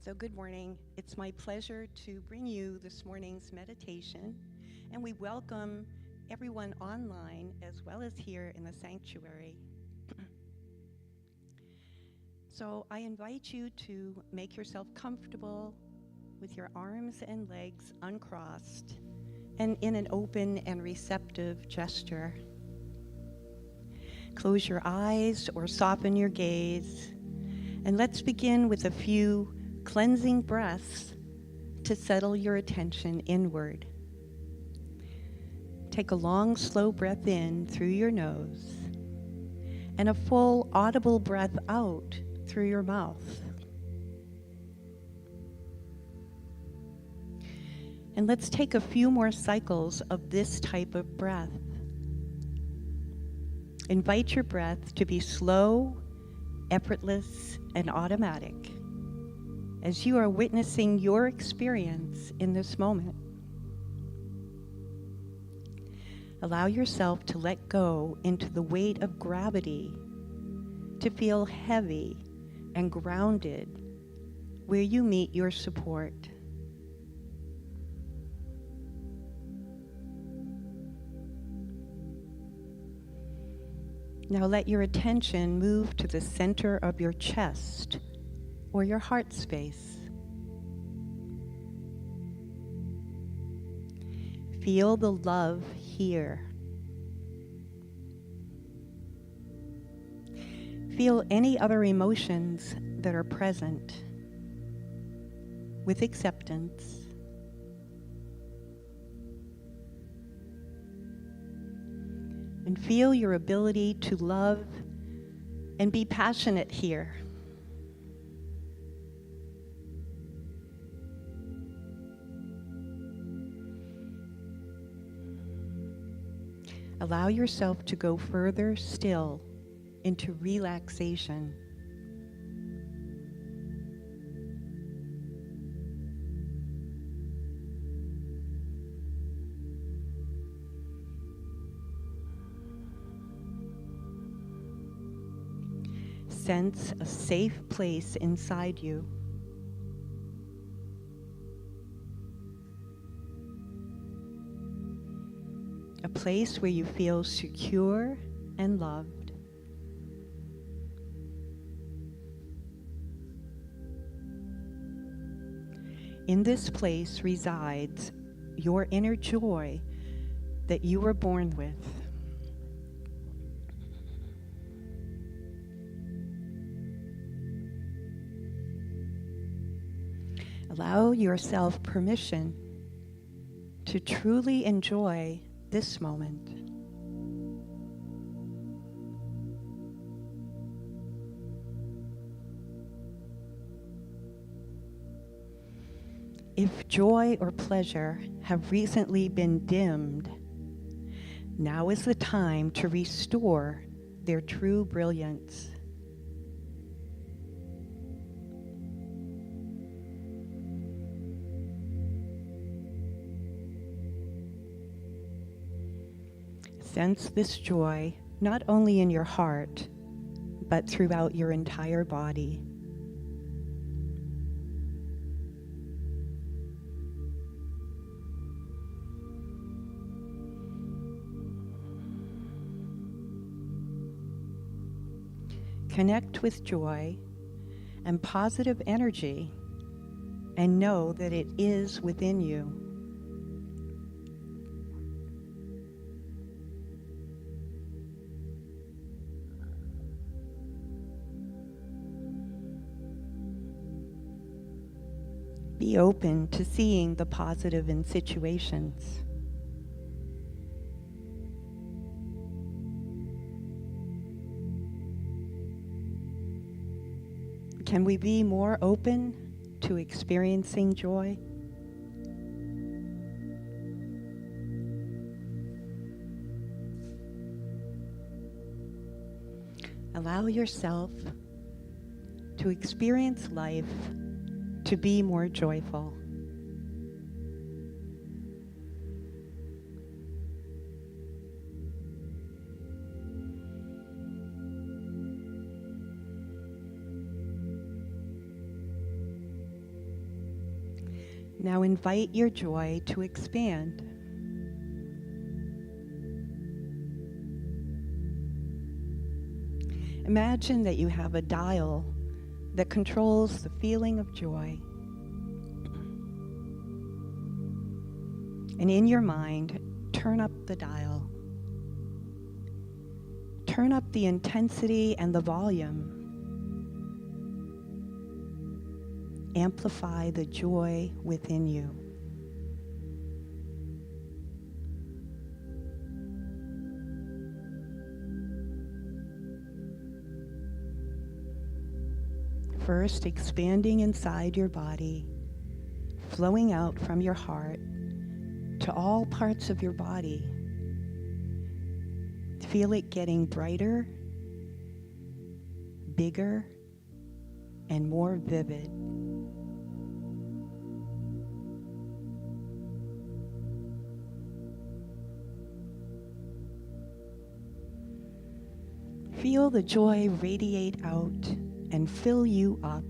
So, good morning. It's my pleasure to bring you this morning's meditation, and we welcome everyone online as well as here in the sanctuary. So, I invite you to make yourself comfortable with your arms and legs uncrossed and in an open and receptive gesture. Close your eyes or soften your gaze, and let's begin with a few cleansing breaths to settle your attention inward. Take a long, slow breath in through your nose and a full, audible breath out through your mouth. And let's take a few more cycles of this type of breath. Invite your breath to be slow, effortless, and automatic as you are witnessing your experience in this moment. Allow yourself to let go into the weight of gravity, to feel heavy and grounded where you meet your support. Now let your attention move to the center of your chest or your heart space. Feel the love here. Feel any other emotions that are present with acceptance. And feel your ability to love and be passionate here. Allow yourself to go further still into relaxation. Sense a safe place inside you. A place where you feel secure and loved. In this place resides your inner joy that you were born with. Allow yourself permission to truly enjoy this moment. If joy or pleasure have recently been dimmed, now is the time to restore their true brilliance. Sense this joy not only in your heart, but throughout your entire body. Connect with joy and positive energy and know that it is within you. Be open to seeing the positive in situations. Can we be more open to experiencing joy? Allow yourself to experience life to be more joyful. Now invite your joy to expand. Imagine that you have a dial that controls the feeling of joy. And in your mind, turn up the dial. Turn up the intensity and the volume. Amplify the joy within you. First, expanding inside your body, flowing out from your heart to all parts of your body. Feel it getting brighter, bigger, and more vivid. Feel the joy radiate out and fill you up.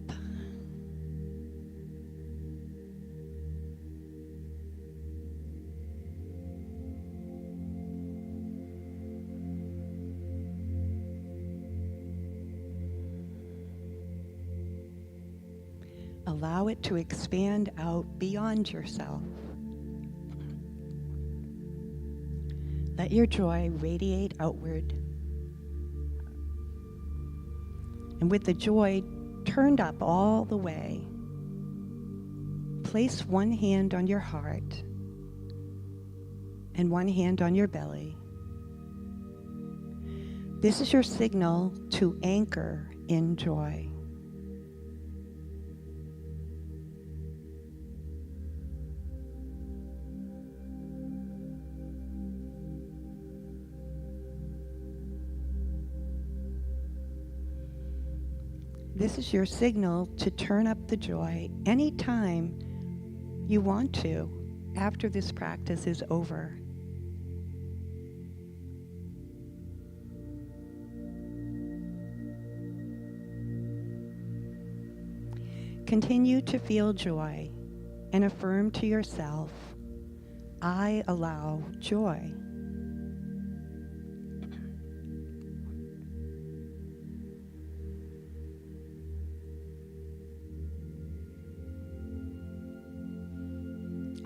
Allow it to expand out beyond yourself. Let your joy radiate outward. And with the joy turned up all the way, place one hand on your heart and one hand on your belly. This is your signal to anchor in joy. This is your signal to turn up the joy anytime you want to after this practice is over. Continue to feel joy and affirm to yourself, I allow joy.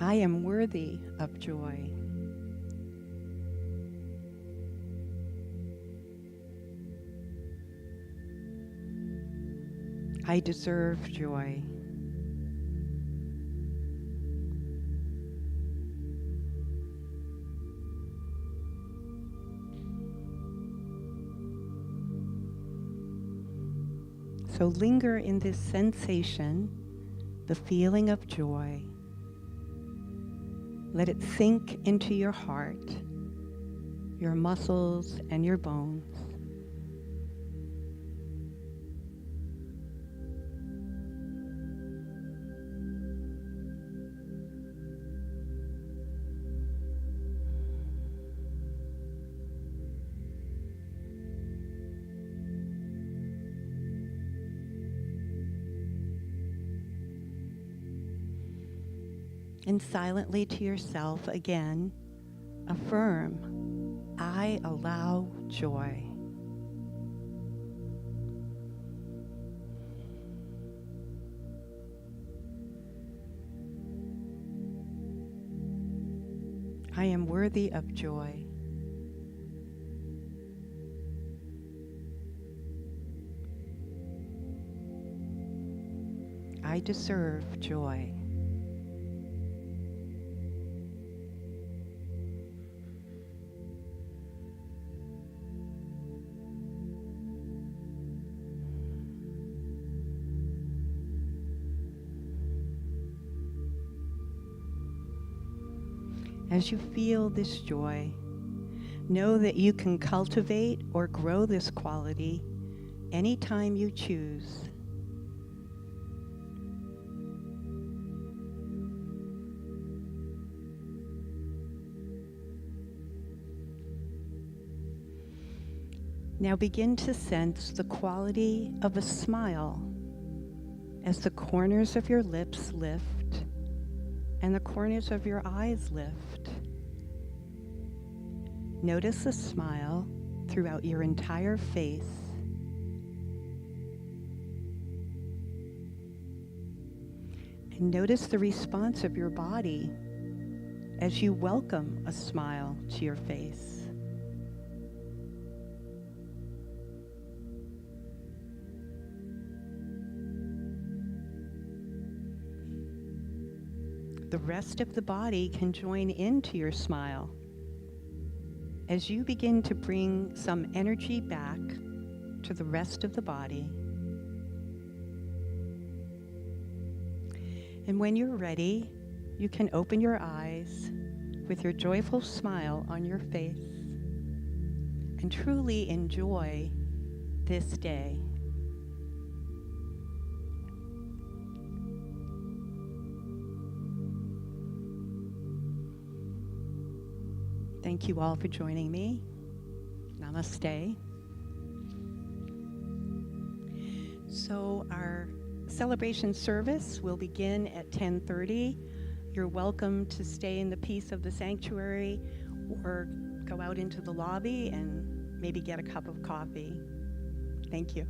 I am worthy of joy. I deserve joy. So linger in this sensation, the feeling of joy. Let it sink into your heart, your muscles, and your bones. And silently to yourself again, affirm, I allow joy. I am worthy of joy. I deserve joy. As you feel this joy, know that you can cultivate or grow this quality anytime you choose. Now begin to sense the quality of a smile as the corners of your lips lift, and the corners of your eyes lift. Notice the smile throughout your entire face. And notice the response of your body as you welcome a smile to your face. The rest of the body can join into your smile as you begin to bring some energy back to the rest of the body. And when you're ready, you can open your eyes with your joyful smile on your face and truly enjoy this day. Thank you all for joining me. Namaste. So our celebration service will begin at 10:30. You're welcome to stay in the peace of the sanctuary or go out into the lobby and maybe get a cup of coffee. Thank you.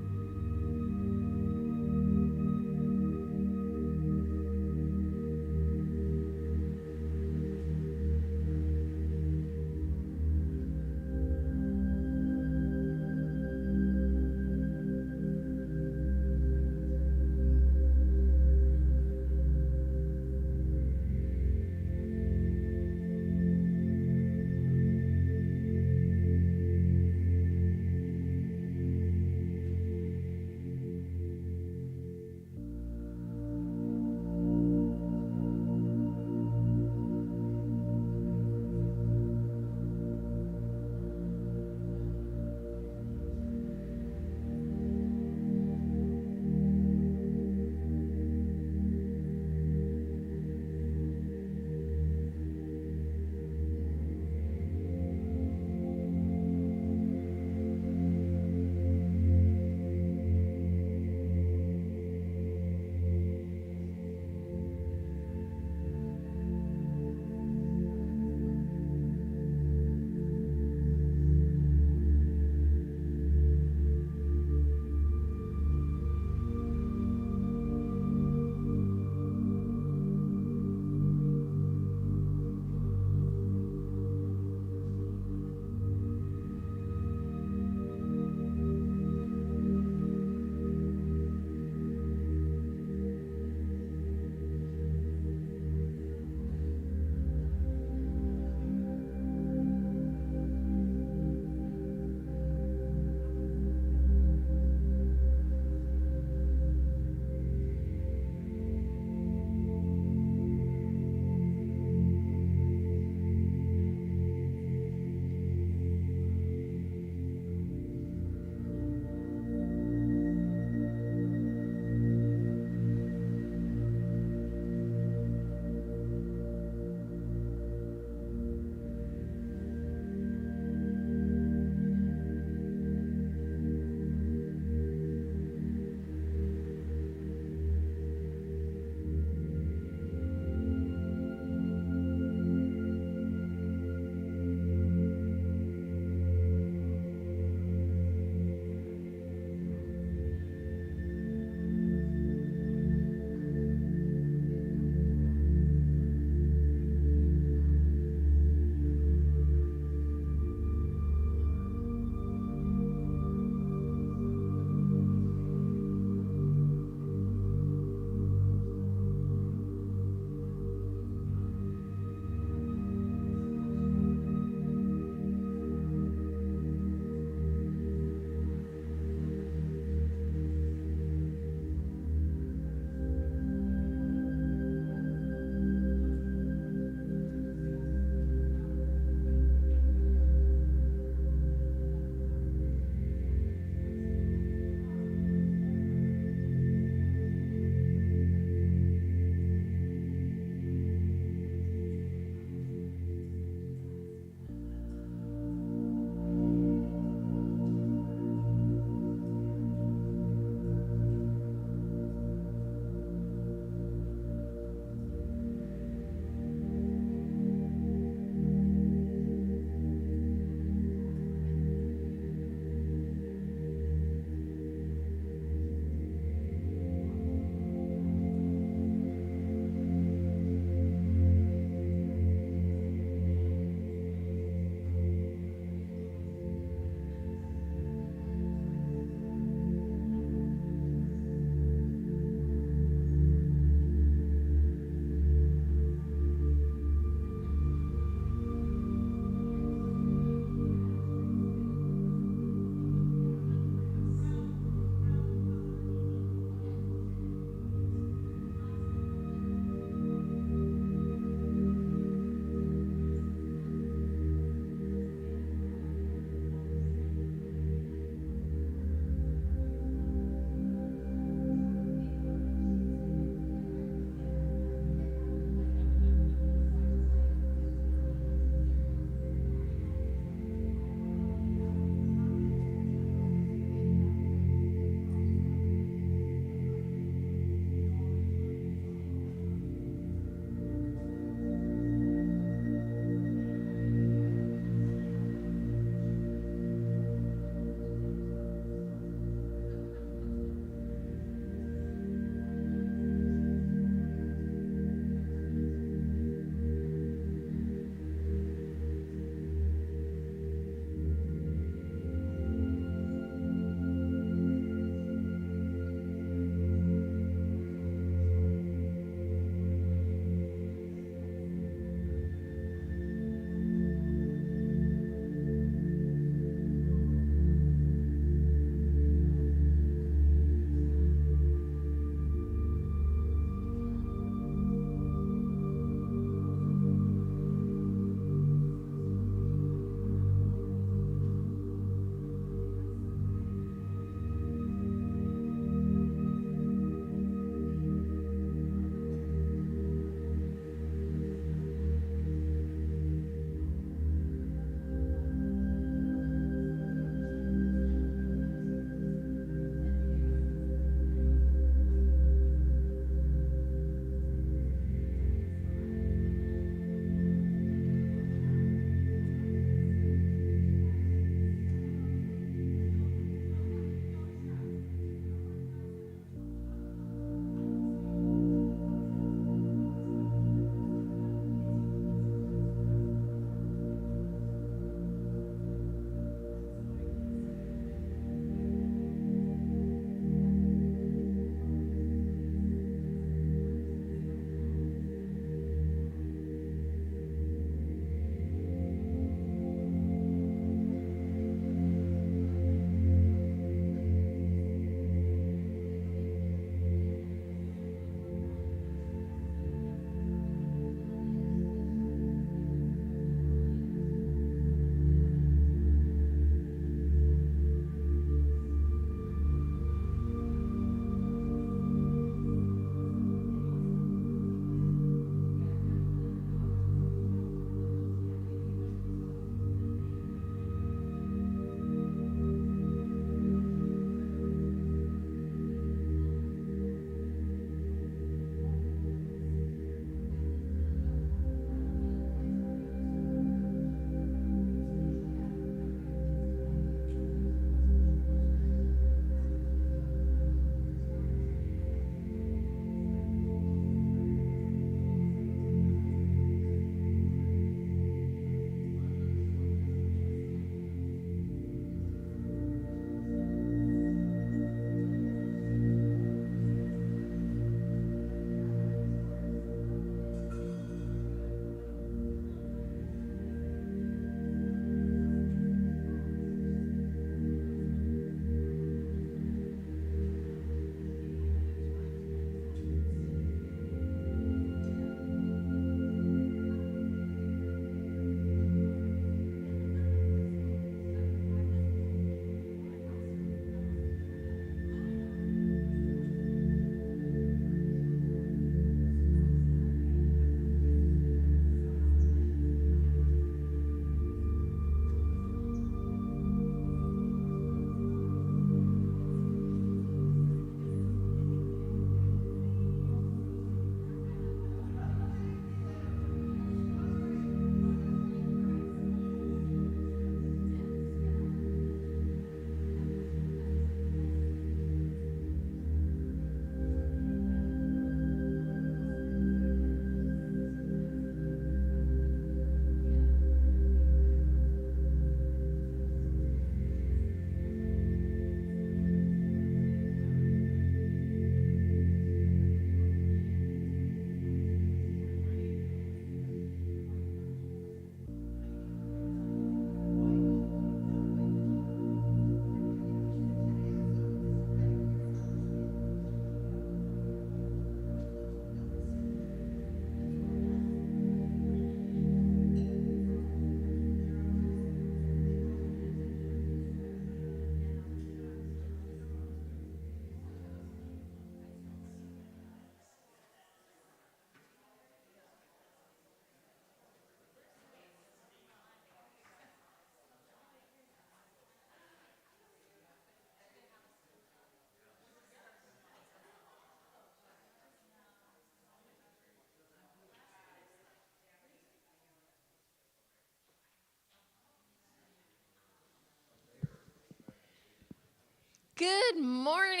Good morning.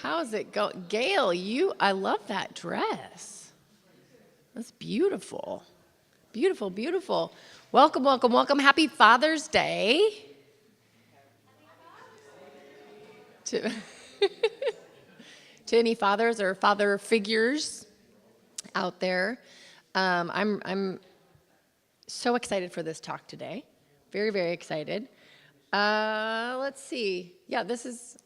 How's it going? Gail, I love that dress. That's beautiful. Beautiful, beautiful. Welcome, welcome, welcome. Happy Father's Day. To any fathers or father figures out there. I'm so excited for this talk today. Very, very excited. Let's see. Yeah, that's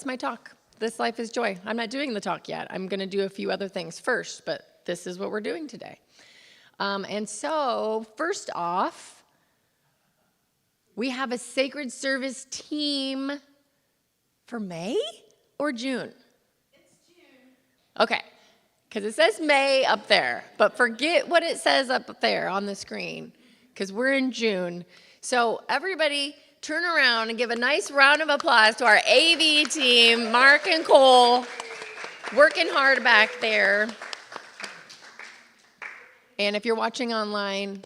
my talk. This life is joy. I'm not doing the talk yet. I'm going to do a few other things first, but this is what we're doing today. And so, first off, we have a sacred service team for May or June? It's June. Okay, because it says May up there, but forget what it says up there on the screen, because we're in June. So everybody turn around and give a nice round of applause to our AV team, Mark and Cole, working hard back there. And if you're watching online,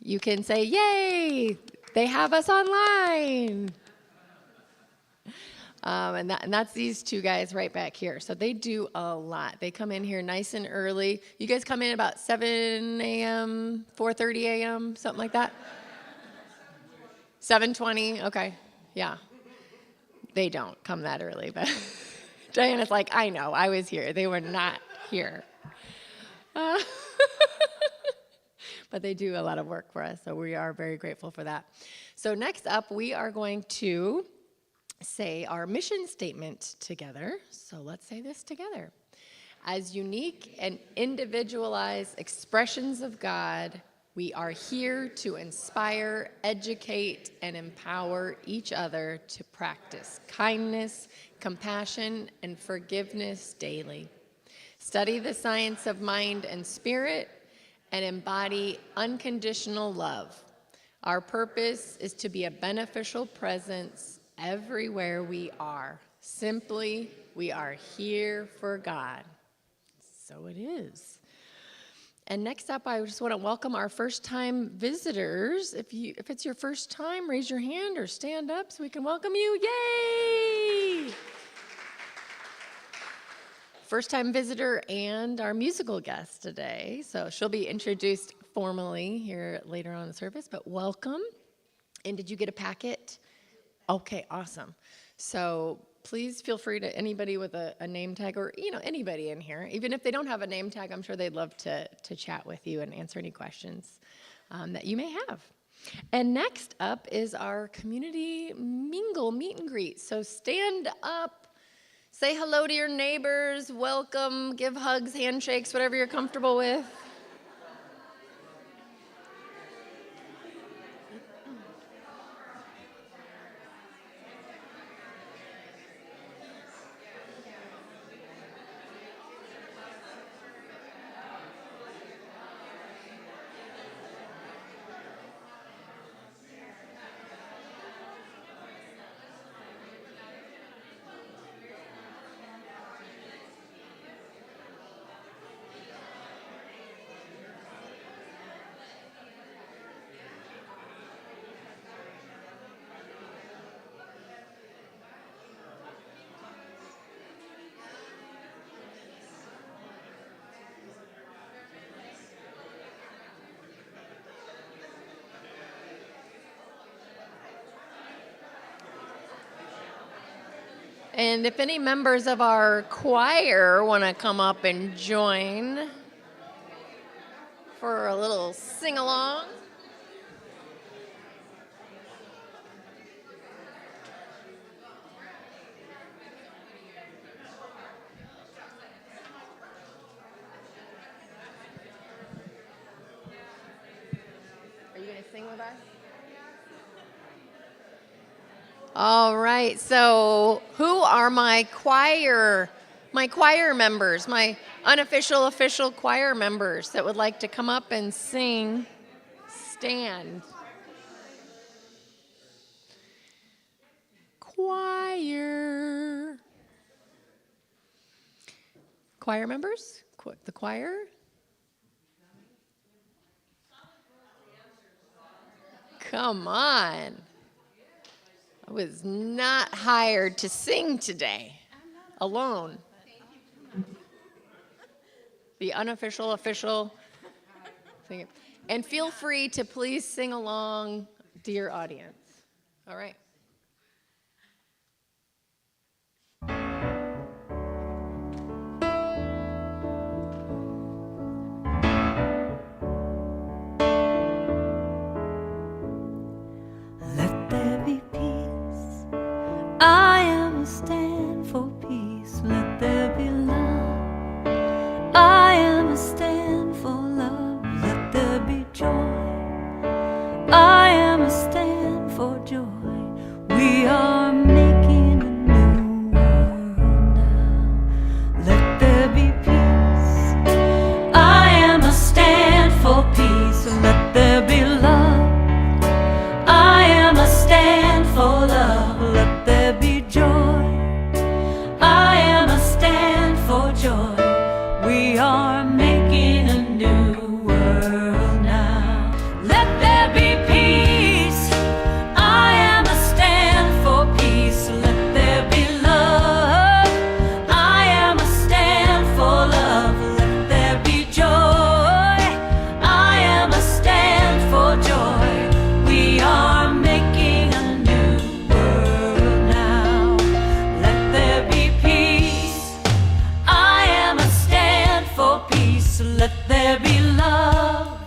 you can say, yay, they have us online. And that's these two guys right back here. So they do a lot. They come in here nice and early. You guys come in about 7 a.m., 4:30 a.m., something like that? 7:20, okay, yeah. They don't come that early, but Diana's like, I know, I was here. They were not here. But they do a lot of work for us, so we are very grateful for that. So next up, we are going to say our mission statement together. So let's say this together. As unique and individualized expressions of God, we are here to inspire, educate, and empower each other to practice kindness, compassion, and forgiveness daily. Study the science of mind and spirit, and embody unconditional love. Our purpose is to be a beneficial presence everywhere we are. Simply, we are here for God. So it is. And next up, I just want to welcome our first-time visitors. If it's your first time, raise your hand or stand up so we can welcome you. Yay! First-time visitor and our musical guest today. So she'll be introduced formally here later on in the service, but welcome. And did you get a packet? Okay, awesome. So please feel free to anybody with a name tag, or anybody in here, even if they don't have a name tag, I'm sure they'd love to chat with you and answer any questions that you may have. And next up is our community mingle meet and greet. So stand up, say hello to your neighbors, welcome, give hugs, handshakes, whatever you're comfortable with. And if any members of our choir want to come up and join for a little sing-along. Are you going to sing with us? All right, so who are my choir members, my unofficial, official choir members that would like to come up and sing? Stand. Choir. Choir members? The choir? Come on. I was not hired to sing today, alone. The unofficial, official thing. And feel free to please sing along, dear audience. All right. Let there be peace. I am a stand for peace. Let there be love. I am a stand for love. Let there be joy. I am a stand for joy. We are making a new world now. Let there be peace. I am a stand for peace. Let there be love. I am a stand for love. Let there be joy. I am a stand for joy. We are making a new world now. Let there be peace. I am a stand for peace. Let there be love. I am a stand for love. Let there be joy. I am a stand for joy. We are making a new world now. Let there be peace. I am a stand for peace. Let there be love.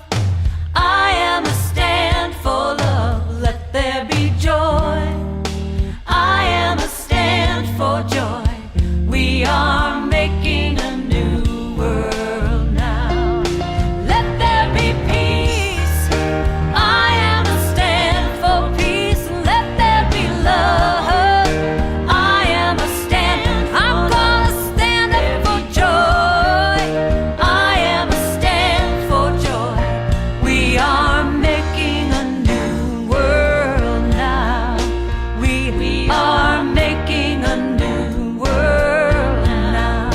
I am a stand for love. Let there be joy. I am a stand for joy. We are making a new world now. Let there be peace. I am a stand for peace. Let there be love. I am a stand. I'm gonna stand up for joy. I am a stand for joy. We are making a new world now. We are making a new world now.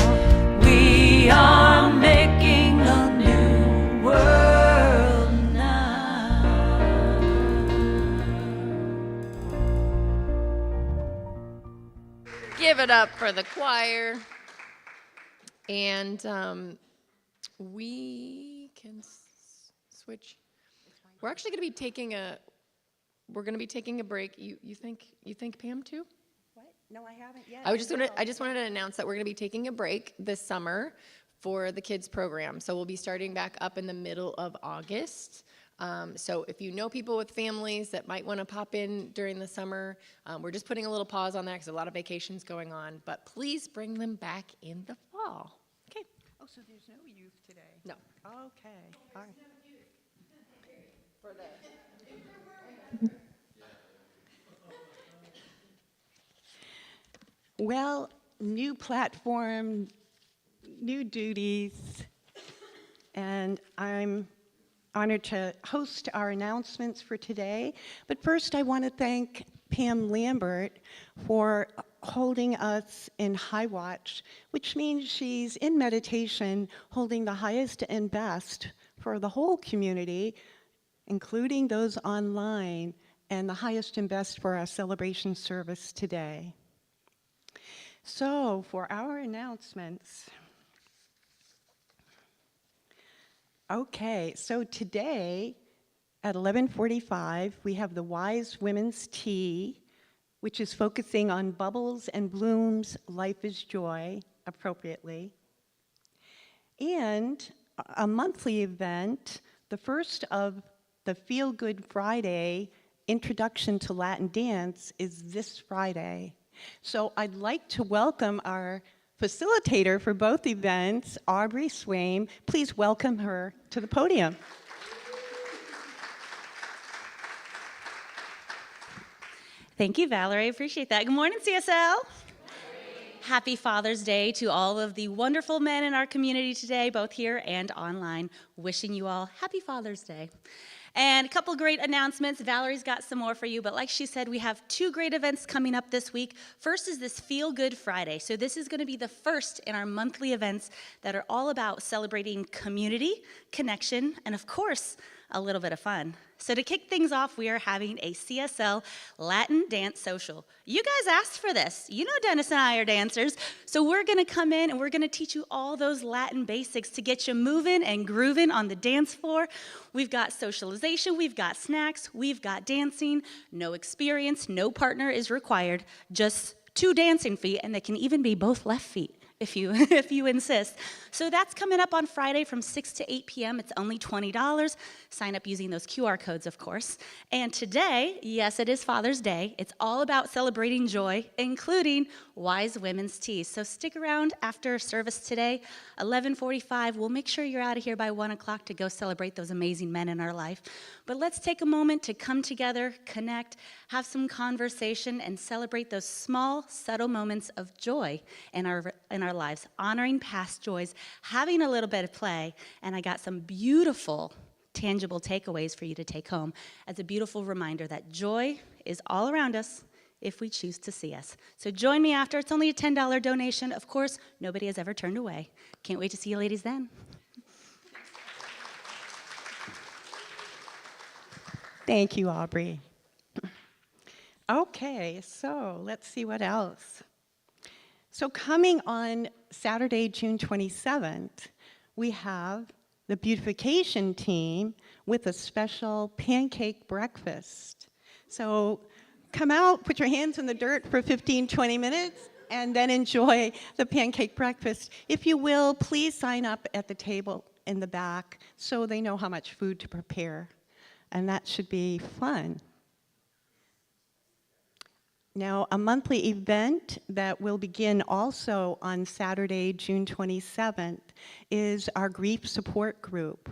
We are making a new world now. Give it up for the choir. And we can switch. We're actually going to be taking a. We're going to be taking a break. You think Pam too? What? No, I haven't yet. I just wanted to announce that we're going to be taking a break this summer for the kids program. So we'll be starting back up in the middle of August. So if you know people with families that might want to pop in during the summer, we're just putting a little pause on that because a lot of vacations going on. But please bring them back in the fall. Okay. Oh, so there's no youth today? No. Okay. All right. Well, new platform, new duties, and I'm honored to host our announcements for today. But first, I want to thank Pam Lambert for holding us in high watch, which means she's in meditation, holding the highest and best for the whole community, including those online, and the highest and best for our celebration service today. So, for our announcements. Okay, so today at 11:45, we have the Wise Women's Tea, which is focusing on Bubbles and Bloom's Life is Joy, appropriately. And a monthly event, the first of the Feel Good Friday Introduction to Latin Dance, is this Friday. So I'd like to welcome our facilitator for both events, Aubrey Swaim. Please welcome her to the podium. Thank you, Valerie. I appreciate that. Good morning, CSL. Happy Father's Day to all of the wonderful men in our community today, both here and online. Wishing you all happy Father's Day. And a couple great announcements. Valerie's got some more for you, but like she said, we have two great events coming up this week. First is this Feel Good Friday. So this is going to be the first in our monthly events that are all about celebrating community, connection, and of course, a little bit of fun. So to kick things off, we are having a CSL Latin dance social. You guys asked for this. You know Dennis and I are dancers. So we're gonna come in and we're gonna teach you all those Latin basics to get you moving and grooving on the dance floor. We've got socialization, we've got snacks, we've got dancing. No experience, no partner is required, just 2 dancing feet, and they can even be both left feet if you if you insist. So that's coming up on Friday from 6 to 8 p.m. It's only $20. Sign up using those QR codes, of course. And today, yes, it is Father's Day. It's all about celebrating joy, including wise women's tea. So stick around after service today, 11:45. We'll make sure you're out of here by 1 o'clock to go celebrate those amazing men in our life. But let's take a moment to come together, connect, have some conversation, and celebrate those small, subtle moments of joy in our lives, honoring past joys, having a little bit of play, and I got some beautiful, tangible takeaways for you to take home as a beautiful reminder that joy is all around us if we choose to see us. So join me after. It's only a $10 donation. Of course, nobody has ever turned away. Can't wait to see you ladies then. Thank you, Aubrey. Okay, so let's see what else. So coming on Saturday, June 27th, we have the beautification team with a special pancake breakfast. So come out, put your hands in the dirt for 15, 20 minutes, and then enjoy the pancake breakfast. If you will, please sign up at the table in the back so they know how much food to prepare. And that should be fun. Now, a monthly event that will begin also on Saturday, June 27th, is our grief support group.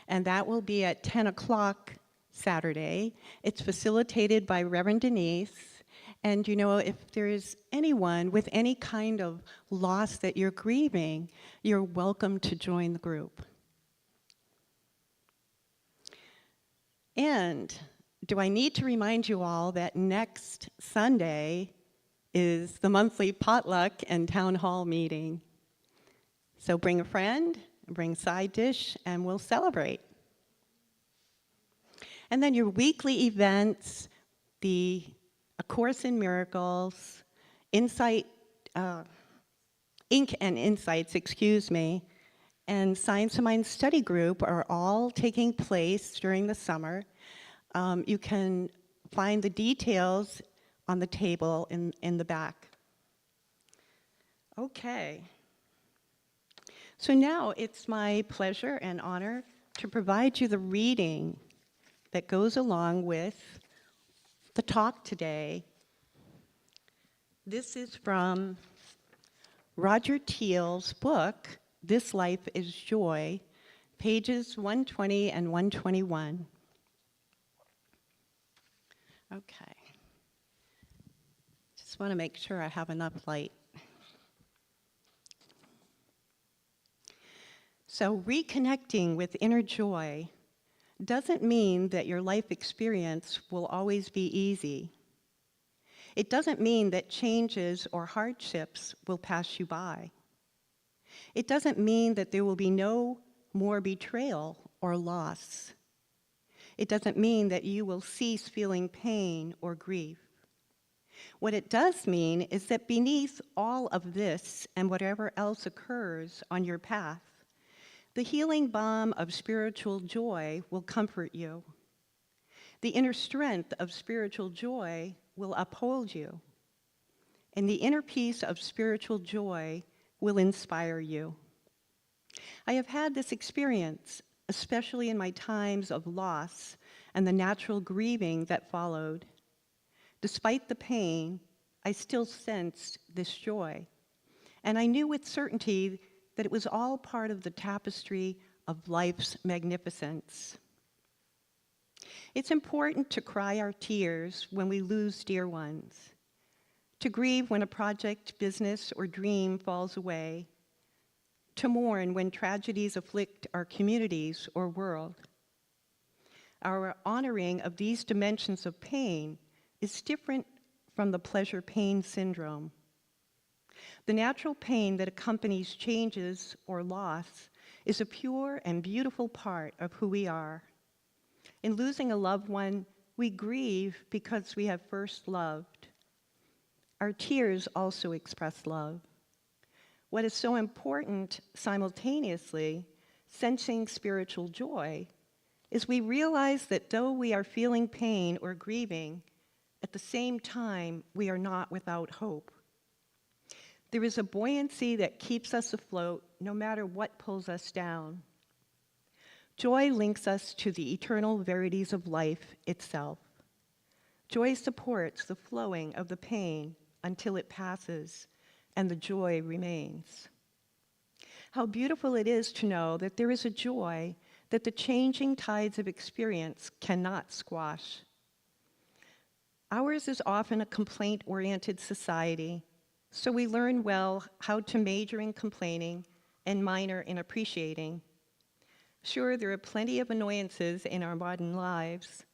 And that will be at 10 o'clock Saturday. It's facilitated by Reverend Denise. And you know, if there is anyone with any kind of loss that you're grieving, you're welcome to join the group. And do I need to remind you all that next Sunday is the monthly potluck and town hall meeting? So bring a friend, bring side dish, and we'll celebrate. And then your weekly events, A Course in Miracles, Ink and Insights, and Science of Mind Study Group are all taking place during the summer. You can find the details on the table in the back. Okay. So now it's my pleasure and honor to provide you the reading that goes along with the talk today. This is from Roger Teal's book, This Life is Joy, pages 120 and 121. Okay. Just want to make sure I have enough light. So reconnecting with inner joy doesn't mean that your life experience will always be easy. It doesn't mean that changes or hardships will pass you by. It doesn't mean that there will be no more betrayal or loss. It doesn't mean that you will cease feeling pain or grief. What it does mean is that beneath all of this and whatever else occurs on your path, the healing balm of spiritual joy will comfort you. The inner strength of spiritual joy will uphold you. And the inner peace of spiritual joy will inspire you. I have had this experience, especially in my times of loss and the natural grieving that followed. Despite the pain, I still sensed this joy. And I knew with certainty that it was all part of the tapestry of life's magnificence. It's important to cry our tears when we lose dear ones, to grieve when a project, business, or dream falls away, to mourn when tragedies afflict our communities or world. Our honoring of these dimensions of pain is different from the pleasure-pain syndrome. The natural pain that accompanies changes or loss is a pure and beautiful part of who we are. In losing a loved one, we grieve because we have first loved. Our tears also express love. What is so important simultaneously, sensing spiritual joy, is we realize that though we are feeling pain or grieving, at the same time, we are not without hope. There is a buoyancy that keeps us afloat no matter what pulls us down. Joy links us to the eternal verities of life itself. Joy supports the flowing of the pain until it passes and the joy remains. How beautiful it is to know that there is a joy that the changing tides of experience cannot squash. Ours is often a complaint-oriented society, so we learn well how to major in complaining and minor in appreciating. Sure, there are plenty of annoyances in our modern lives,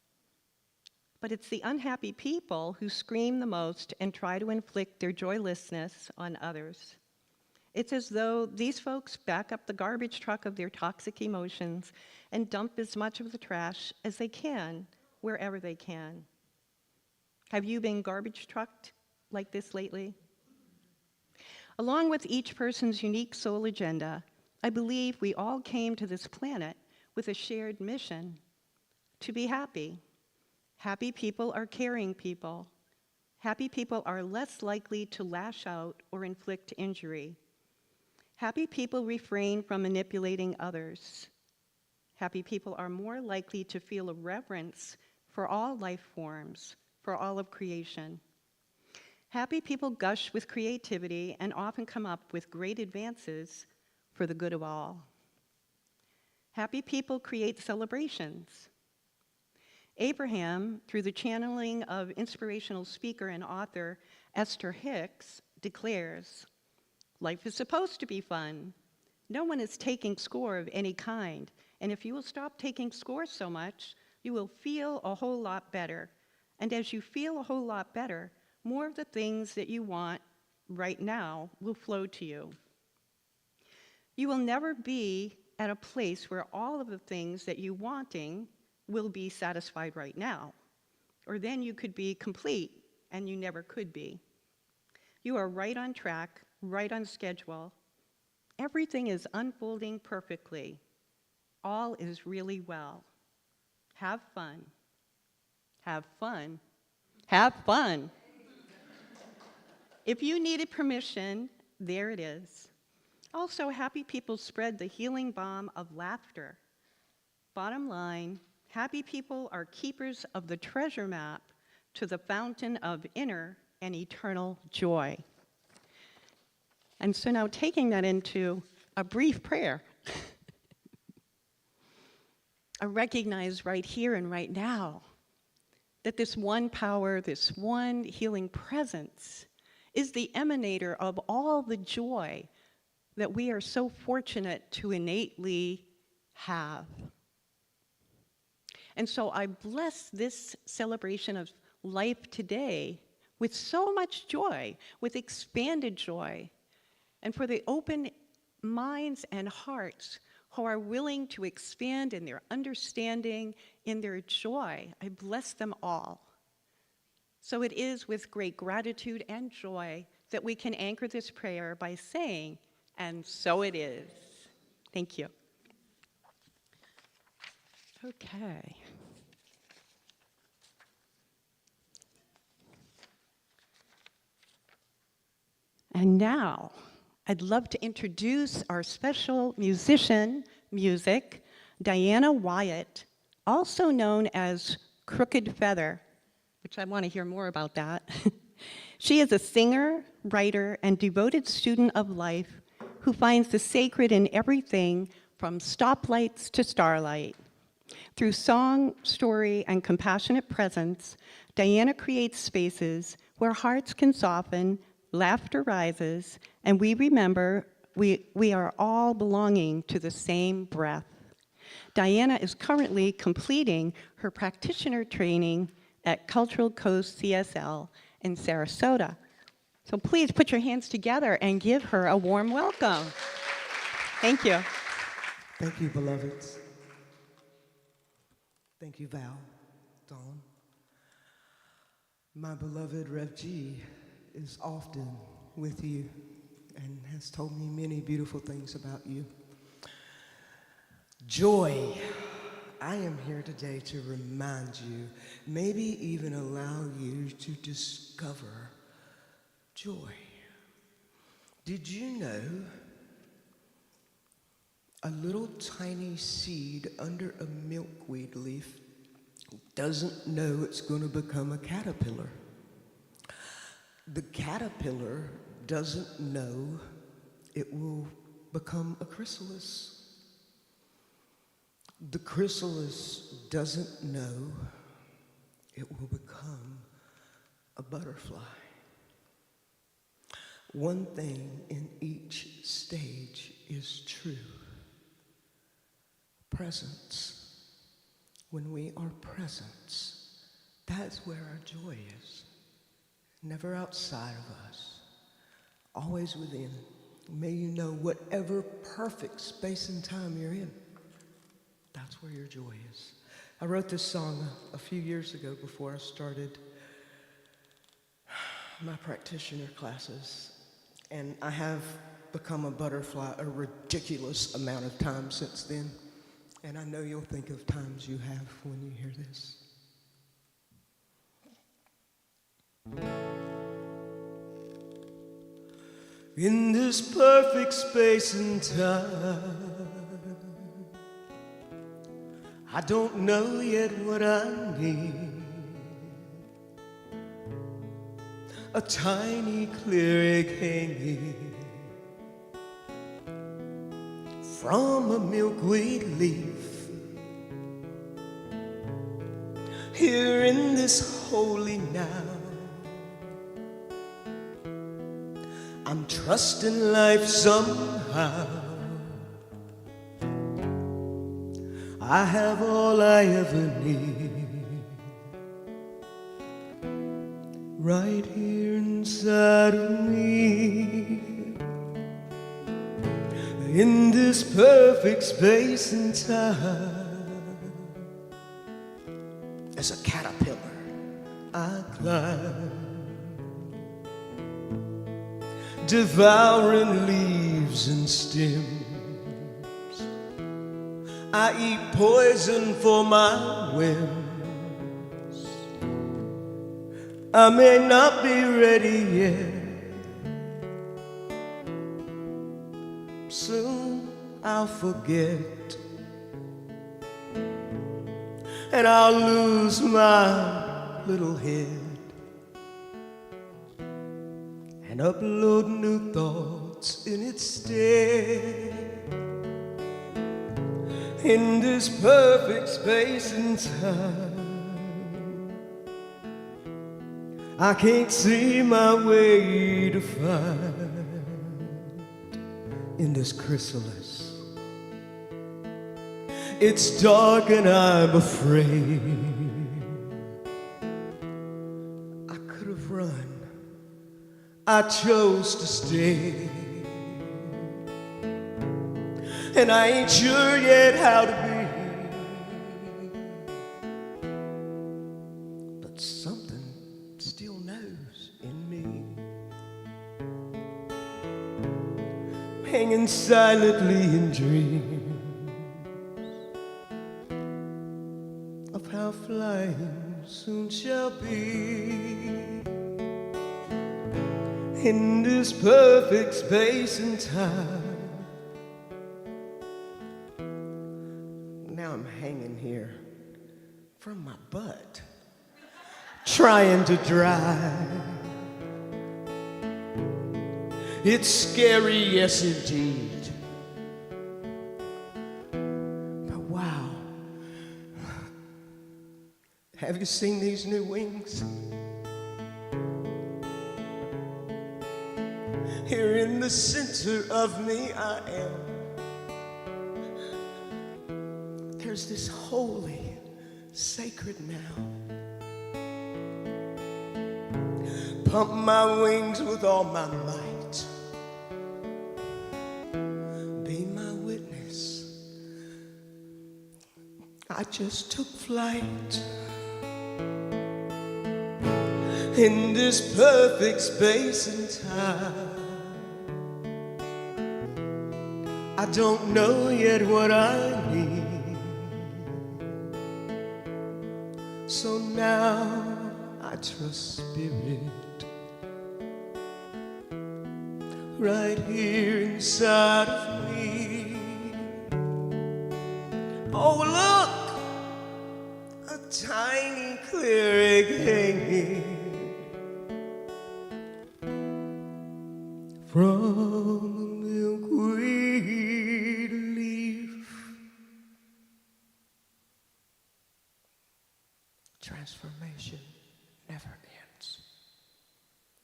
but it's the unhappy people who scream the most and try to inflict their joylessness on others. It's as though these folks back up the garbage truck of their toxic emotions and dump as much of the trash as they can, wherever they can. Have you been garbage trucked like this lately? Along with each person's unique soul agenda, I believe we all came to this planet with a shared mission: to be happy. Happy people are caring people. Happy people are less likely to lash out or inflict injury. Happy people refrain from manipulating others. Happy people are more likely to feel a reverence for all life forms, for all of creation. Happy people gush with creativity and often come up with great advances for the good of all. Happy people create celebrations. Abraham, through the channeling of inspirational speaker and author Esther Hicks, declares, "Life is supposed to be fun. No one is taking score of any kind, and if you will stop taking score so much, you will feel a whole lot better. And as you feel a whole lot better, more of the things that you want right now will flow to you. You will never be at a place where all of the things that you're wanting will be satisfied right now, or then you could be complete, and you never could be. You are right on track, right on schedule. Everything is unfolding perfectly. All is really well. Have fun. Have fun. Have fun. If you needed permission, there it is. Also, happy people spread the healing balm of laughter. Bottom line, happy people are keepers of the treasure map to the fountain of inner and eternal joy. And so now taking that into a brief prayer, I recognize right here and right now that this one power, this one healing presence is the emanator of all the joy that we are so fortunate to innately have. And so I bless this celebration of life today with so much joy, with expanded joy, and for the open minds and hearts who are willing to expand in their understanding, in their joy. I bless them all. So it is with great gratitude and joy that we can anchor this prayer by saying, "And so it is." Thank you. Okay. And now, I'd love to introduce our special musician, Diana Wyatt, also known as Crooked Feather, which I want to hear more about that. She is a singer, writer, and devoted student of life who finds the sacred in everything from stoplights to starlight. Through song, story, and compassionate presence, Diana creates spaces where hearts can soften, laughter rises, and we remember we are all belonging to the same breath. Diana is currently completing her practitioner training at Cultural Coast CSL in Sarasota. So please put your hands together and give her a warm welcome. Thank you. Thank you, beloveds. Thank you, Val, Dawn. My beloved Rev G is often with you and has told me many beautiful things about you. Joy. I am here today to remind you, maybe even allow you to discover joy. Did you know a little tiny seed under a milkweed leaf doesn't know it's going to become a caterpillar? The caterpillar doesn't know it will become a chrysalis. The chrysalis doesn't know it will become a butterfly. One thing in each stage is true. Presence. When we are presence, that's where our joy is. Never outside of us, always within. May you know whatever perfect space and time you're in, that's where your joy is. I wrote this song a few years ago before I started my practitioner classes, and I have become a butterfly a ridiculous amount of times since then, and I know you'll think of times you have when you hear this. In this perfect space and time, I don't know yet what I need. A tiny clear egg hanging from a milkweed leaf. Here in this holy now, I'm trusting life somehow. I have all I ever need right here inside of me. In this perfect space and time, as a caterpillar I climb, devouring leaves and stems. I eat poison for my whims. I may not be ready yet. Soon I'll forget, and I'll lose my little head and upload new thoughts in its stead. In this perfect space and time, I can't see my way to find in this chrysalis. It's dark and I'm afraid. I could have run, I chose to stay. And I ain't sure yet how to be, but something still knows in me, hanging silently in dreams of how flying soon shall be. In this perfect space and time, now I'm hanging here from my butt, trying to dry. It's scary, yes indeed. But wow, have you seen these new wings? Here in the center of me I am. There's this holy, sacred now. Pump my wings with all my might. Be my witness. I just took flight in this perfect space and time. I don't know yet what I need, so now I trust Spirit right here inside of me. Oh, look, a tiny clear egg hanging from a milkweed leaf. Transformation never ends.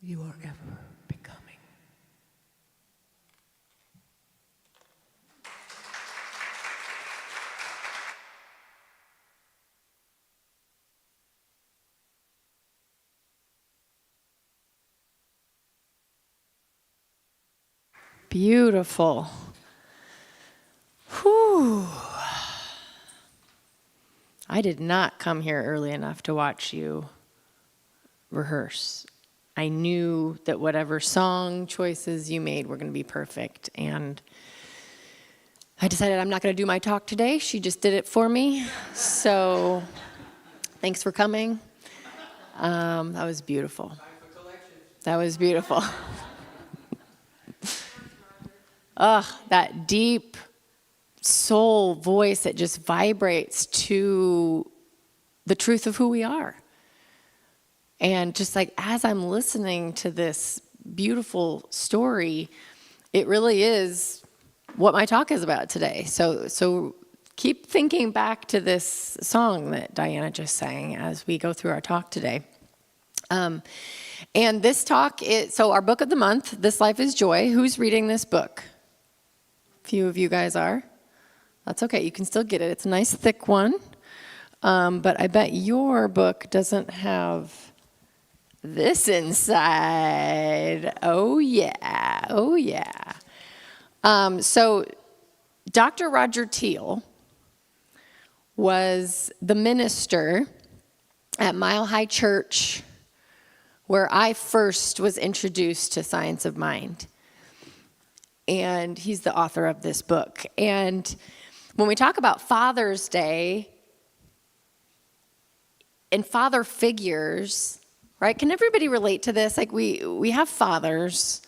You are ever becoming. Beautiful. Whew. I did not come here early enough to watch you rehearse. I knew that whatever song choices you made were going to be perfect, and I decided I'm not going to do my talk today. She just did it for me. So thanks for coming. That was beautiful. That was beautiful. Ugh, that deep soul voice that just vibrates to the truth of who we are. And just like as I'm listening to this beautiful story, it really is what my talk is about today. So keep thinking back to this song that Diana just sang as we go through our talk today. And this talk is, so our book of the month, This Life is Joy. Who's reading this book? Few of you guys are. That's okay. You can still get it. It's a nice thick one. But I bet your book doesn't have this inside. Oh, yeah. Oh, yeah. So Dr. Roger Teal was the minister at Mile High Church where I first was introduced to Science of Mind. And he's the author of this book. And when we talk about Father's Day and father figures, right? Can everybody relate to this? Like we have fathers,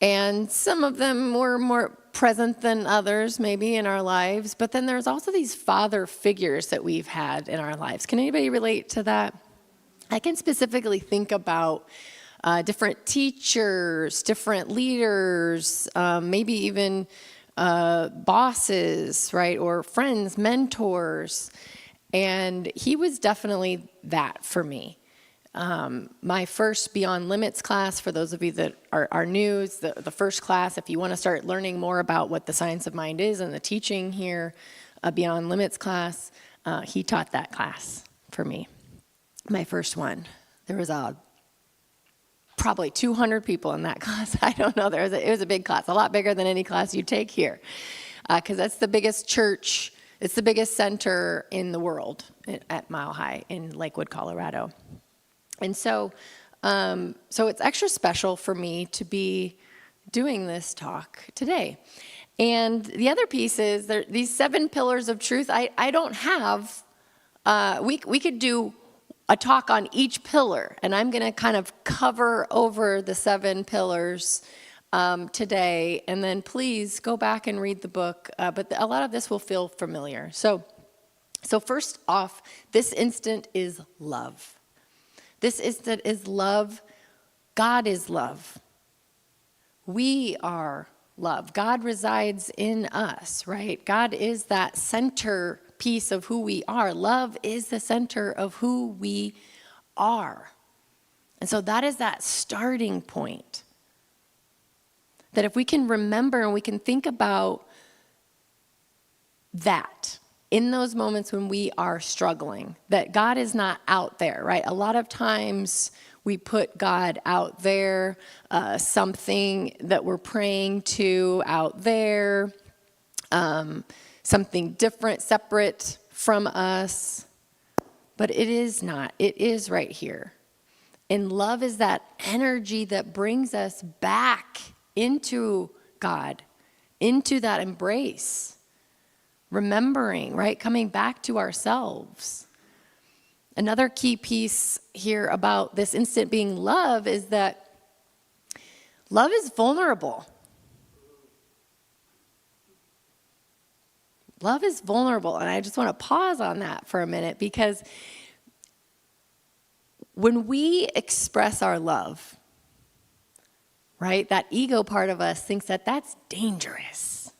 and some of them were more present than others maybe in our lives. But then there's also these father figures that we've had in our lives. Can anybody relate to that? I can specifically think about different teachers, different leaders, maybe even bosses, right? Or friends, mentors. And he was definitely that for me. My first Beyond Limits class, for those of you that are new, is the first class. If you want to start learning more about what the Science of Mind is and the teaching here, a Beyond Limits class, he taught that class for me. My first one. There was probably 200 people in that class. I don't know. It was a big class, a lot bigger than any class you take here, because that's the biggest church. It's the biggest center in the world at Mile High in Lakewood, Colorado. And so it's extra special for me to be doing this talk today. And the other piece is these 7 pillars of truth. I don't have. We could do a talk on each pillar, and I'm going to kind of cover over the 7 pillars today, and then please go back and read the book, but a lot of this will feel familiar. So first off, this instant is love. This instant is love. God is love. We are love. God resides in us, right? God is that center piece of who we are. Love is the center of who we are. And so that is that starting point. That if we can remember and we can think about that in those moments when we are struggling, that God is not out there, right? A lot of times we put God out there, something that we're praying to out there, something different, separate from us, but it is not. It is right here. And love is that energy that brings us back into God, into that embrace. Remembering, right? Coming back to ourselves. Another key piece here about this instant being love is that love is vulnerable. Love is vulnerable. And I just want to pause on that for a minute, because when we express our love, right, that ego part of us thinks that that's dangerous,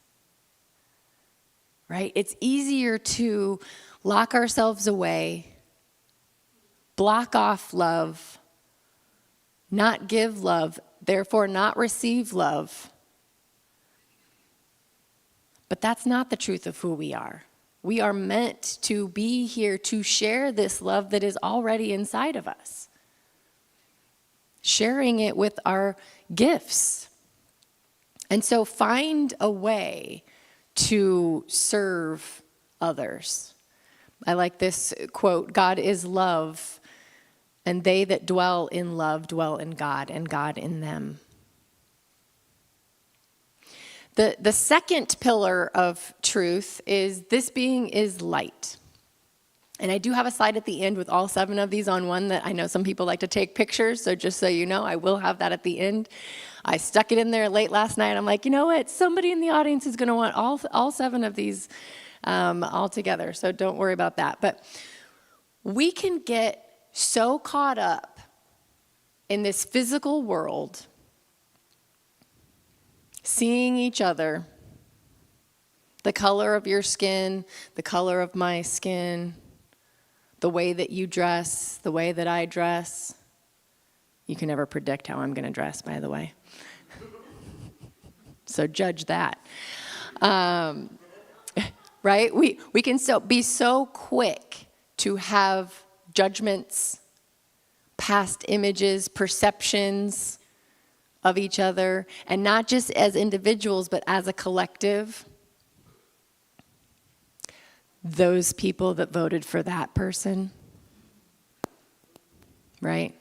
right? It's easier to lock ourselves away, block off love, not give love, therefore not receive love. But that's not the truth of who we are. We are meant to be here to share this love that is already inside of us, sharing it with our gifts. And so find a way to serve others. I like this quote, God is love, and they that dwell in love dwell in God, and God in them. The second pillar of truth is this being is light. And I do have a slide at the end with all 7 of these on one that I know some people like to take pictures, so just so you know, I will have that at the end. I stuck it in there late last night. I'm like, you know what? Somebody in the audience is going to want all 7 of these all together, so don't worry about that. But we can get so caught up in this physical world, seeing each other, the color of your skin, the color of my skin, the way that you dress, the way that I dress. You can never predict how I'm going to dress, by the way. So judge that. Right? We can be so quick to have judgments, past images, perceptions of each other, and not just as individuals, but as a collective. Those people that voted for that person, right?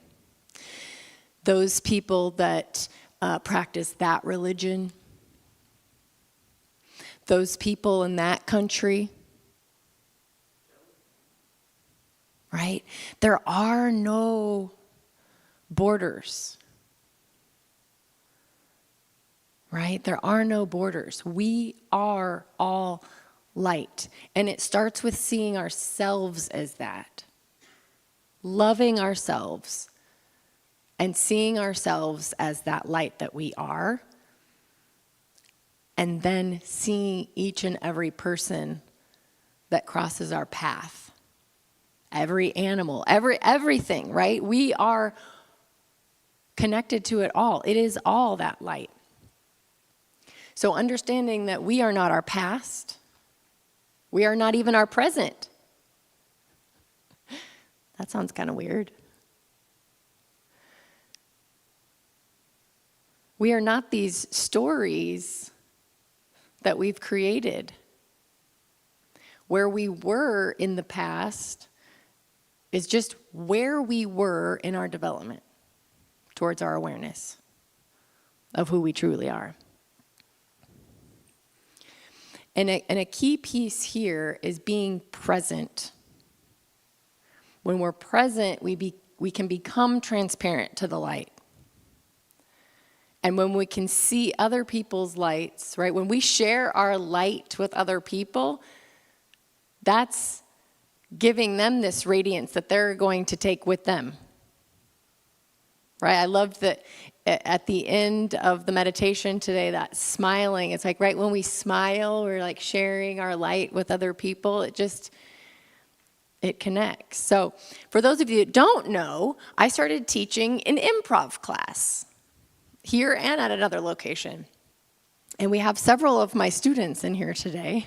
Those people that practice that religion, those people in that country, right? There are no borders. Right? There are no borders. We are all light. And it starts with seeing ourselves as that. Loving ourselves and seeing ourselves as that light that we are. And then seeing each and every person that crosses our path. Every animal, everything, right? We are connected to it all. It is all that light. So understanding that we are not our past, we are not even our present. That sounds kind of weird. We are not these stories that we've created. Where we were in the past is just where we were in our development towards our awareness of who we truly are. And a key piece here is being present. When we're present, we can become transparent to the light. And when we can see other people's lights, right? When we share our light with other people, that's giving them this radiance that they're going to take with them. Right? I love that at the end of the meditation today, that smiling, it's like right when we smile, we're like sharing our light with other people. It connects. So for those of you that don't know, I started teaching an improv class here and at another location. And we have several of my students in here today.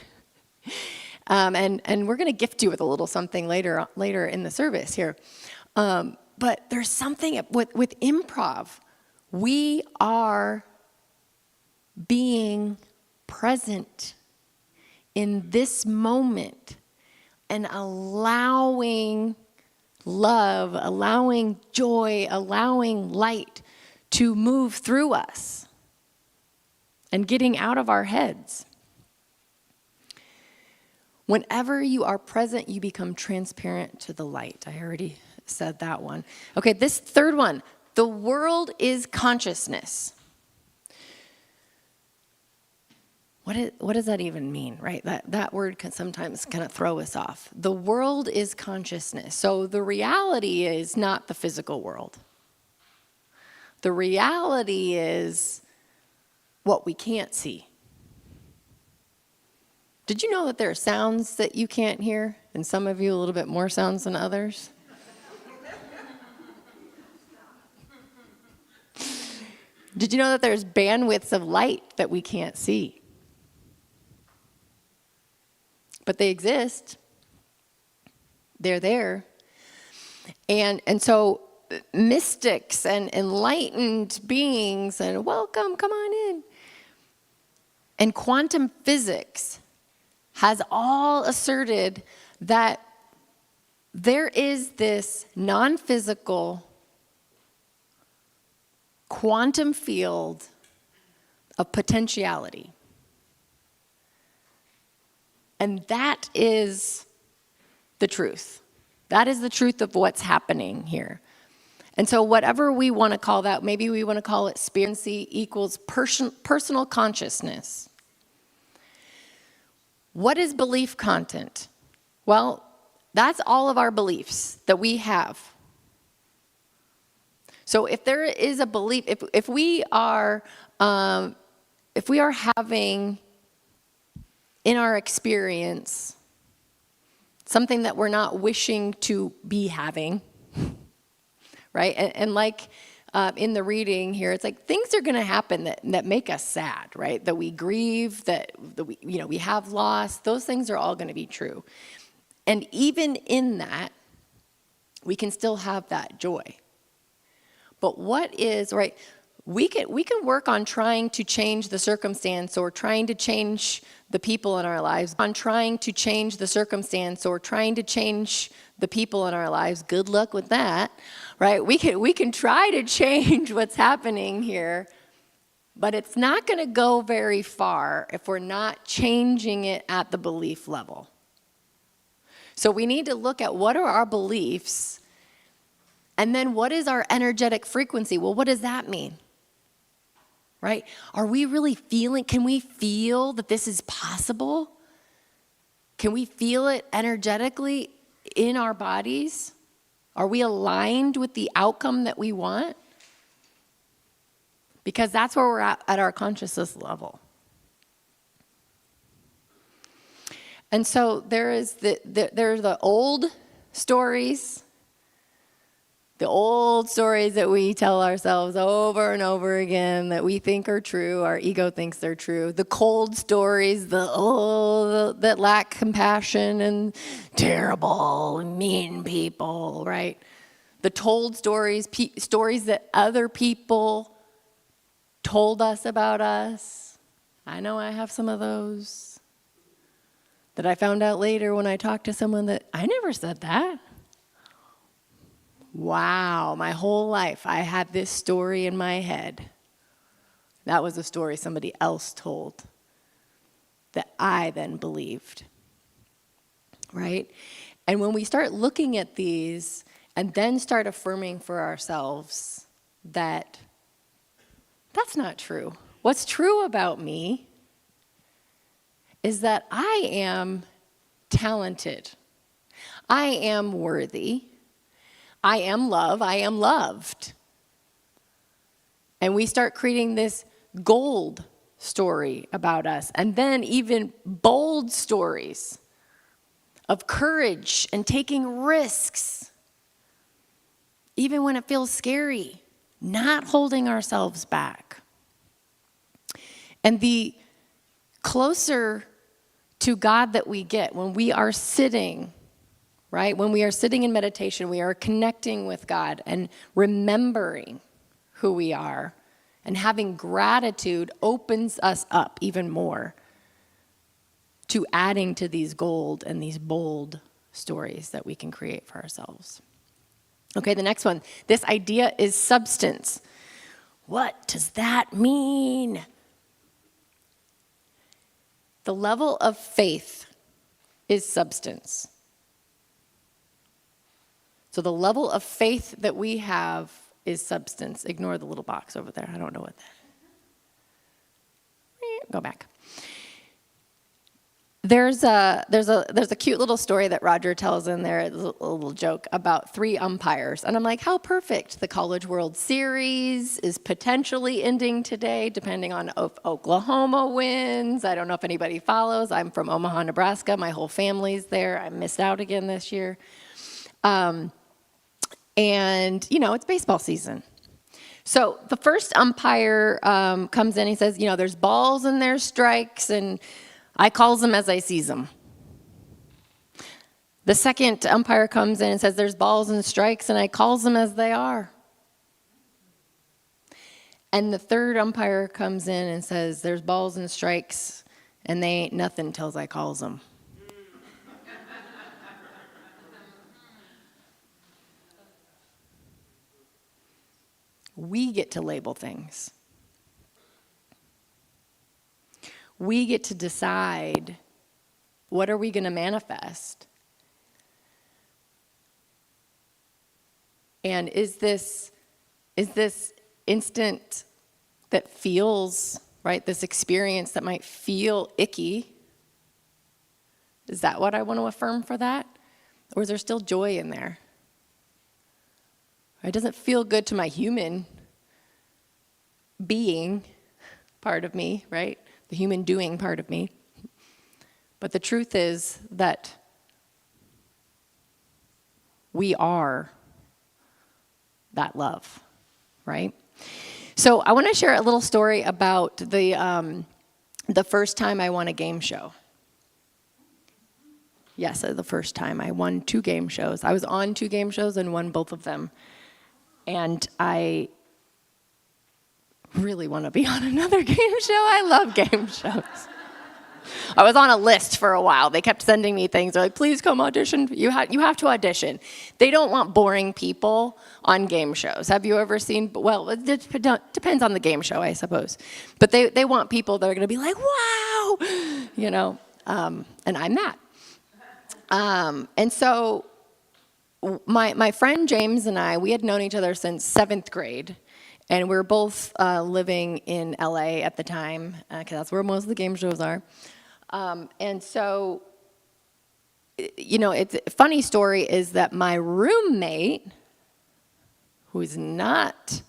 And we're going to gift you with a little something later in the service here. But there's something with improv. We are being present in this moment and allowing love, allowing joy, allowing light to move through us and getting out of our heads. Whenever you are present, you become transparent to the light. I already said that one. Okay, this third one, the world is consciousness. What does that even mean, right? That word can sometimes kind of throw us off. The world is consciousness. So the reality is not the physical world. The reality is what we can't see. Did you know that there are sounds that you can't hear? And some of you a little bit more sounds than others? Did you know that there's bandwidths of light that we can't see? But they exist. They're there. And so mystics and enlightened beings, and welcome, come on in. And quantum physics has all asserted that there is this non-physical quantum field of potentiality. And that is the truth. That is the truth of what's happening here. And so whatever we want to call that, maybe we want to call it spirituality equals personal consciousness. What is belief content? Well, that's all of our beliefs that we have. So if there is a belief, if we are having in our experience something that we're not wishing to be having, right? And like in the reading here, it's like things are going to happen that make us sad, right? That we grieve, that we have loss. Those things are all going to be true. And even in that, we can still have that joy. But what is, right, we can work on trying to change the circumstance or trying to change the people in our lives, on trying to change the circumstance or trying to change the people in our lives. Good luck with that, right? We can try to change what's happening here, but it's not going to go very far if we're not changing it at the belief level. So we need to look at what are our beliefs, and then what is our energetic frequency? Well, what does that mean? Right? Are we really can we feel that this is possible? Can we feel it energetically in our bodies? Are we aligned with the outcome that we want? Because that's where we're at our consciousness level. And so there are the old stories, the old stories that we tell ourselves over and over again that we think are true, our ego thinks they're true. The cold stories, that lack compassion and terrible and mean people, right? The told stories, stories that other people told us about us. I know I have some of those that I found out later when I talked to someone that I never said that. Wow, my whole life I had this story in my head. That was a story somebody else told that I then believed, right? And when we start looking at these and then start affirming for ourselves that that's not true. What's true about me is that I am talented. I am worthy. I am love. I am loved. And we start creating this gold story about us, and then even bold stories of courage and taking risks, even when it feels scary, not holding ourselves back. And the closer to God that we get when we are sitting, right? When we are sitting in meditation, we are connecting with God and remembering who we are, and having gratitude opens us up even more to adding to these gold and these bold stories that we can create for ourselves. Okay, the next one. This idea is substance. What does that mean? The level of faith is substance. So the level of faith that we have is substance. Ignore the little box over there. I don't know what that is. Go back. There's a cute little story that Roger tells in there, a little joke about 3 umpires. And I'm like, how perfect. The College World Series is potentially ending today, depending on if Oklahoma wins. I don't know if anybody follows. I'm from Omaha, Nebraska. My whole family's there. I missed out again this year. And, it's baseball season. So the first umpire comes in, he says, there's balls and there's strikes, and I calls them as I sees them. The second umpire comes in and says, there's balls and strikes, and I calls them as they are. And the third umpire comes in and says, there's balls and strikes, and they ain't nothing till I calls them. We get to label things. We get to decide, what are we going to manifest? And is this instant that feels, right, this experience that might feel icky, is that what I want to affirm for that? Or is there still joy in there? It doesn't feel good to my human being part of me, right? The human doing part of me. But the truth is that we are that love, right? So I want to share a little story about the first time I won a game show. Yes, the first time I won 2 game shows. I was on 2 game shows and won both of them. And I really want to be on another game show. I love game shows. I was on a list for a while. They kept sending me things. They're like, please come audition. You have to audition. They don't want boring people on game shows. Have you ever seen, well, it depends on the game show, I suppose. But they want people that are going to be like, wow, and I'm that. And so my friend James and I, we had known each other since 7th grade. And we were both living in LA at the time, because that's where most of the game shows are. And so, it's a funny story is that my roommate, who's not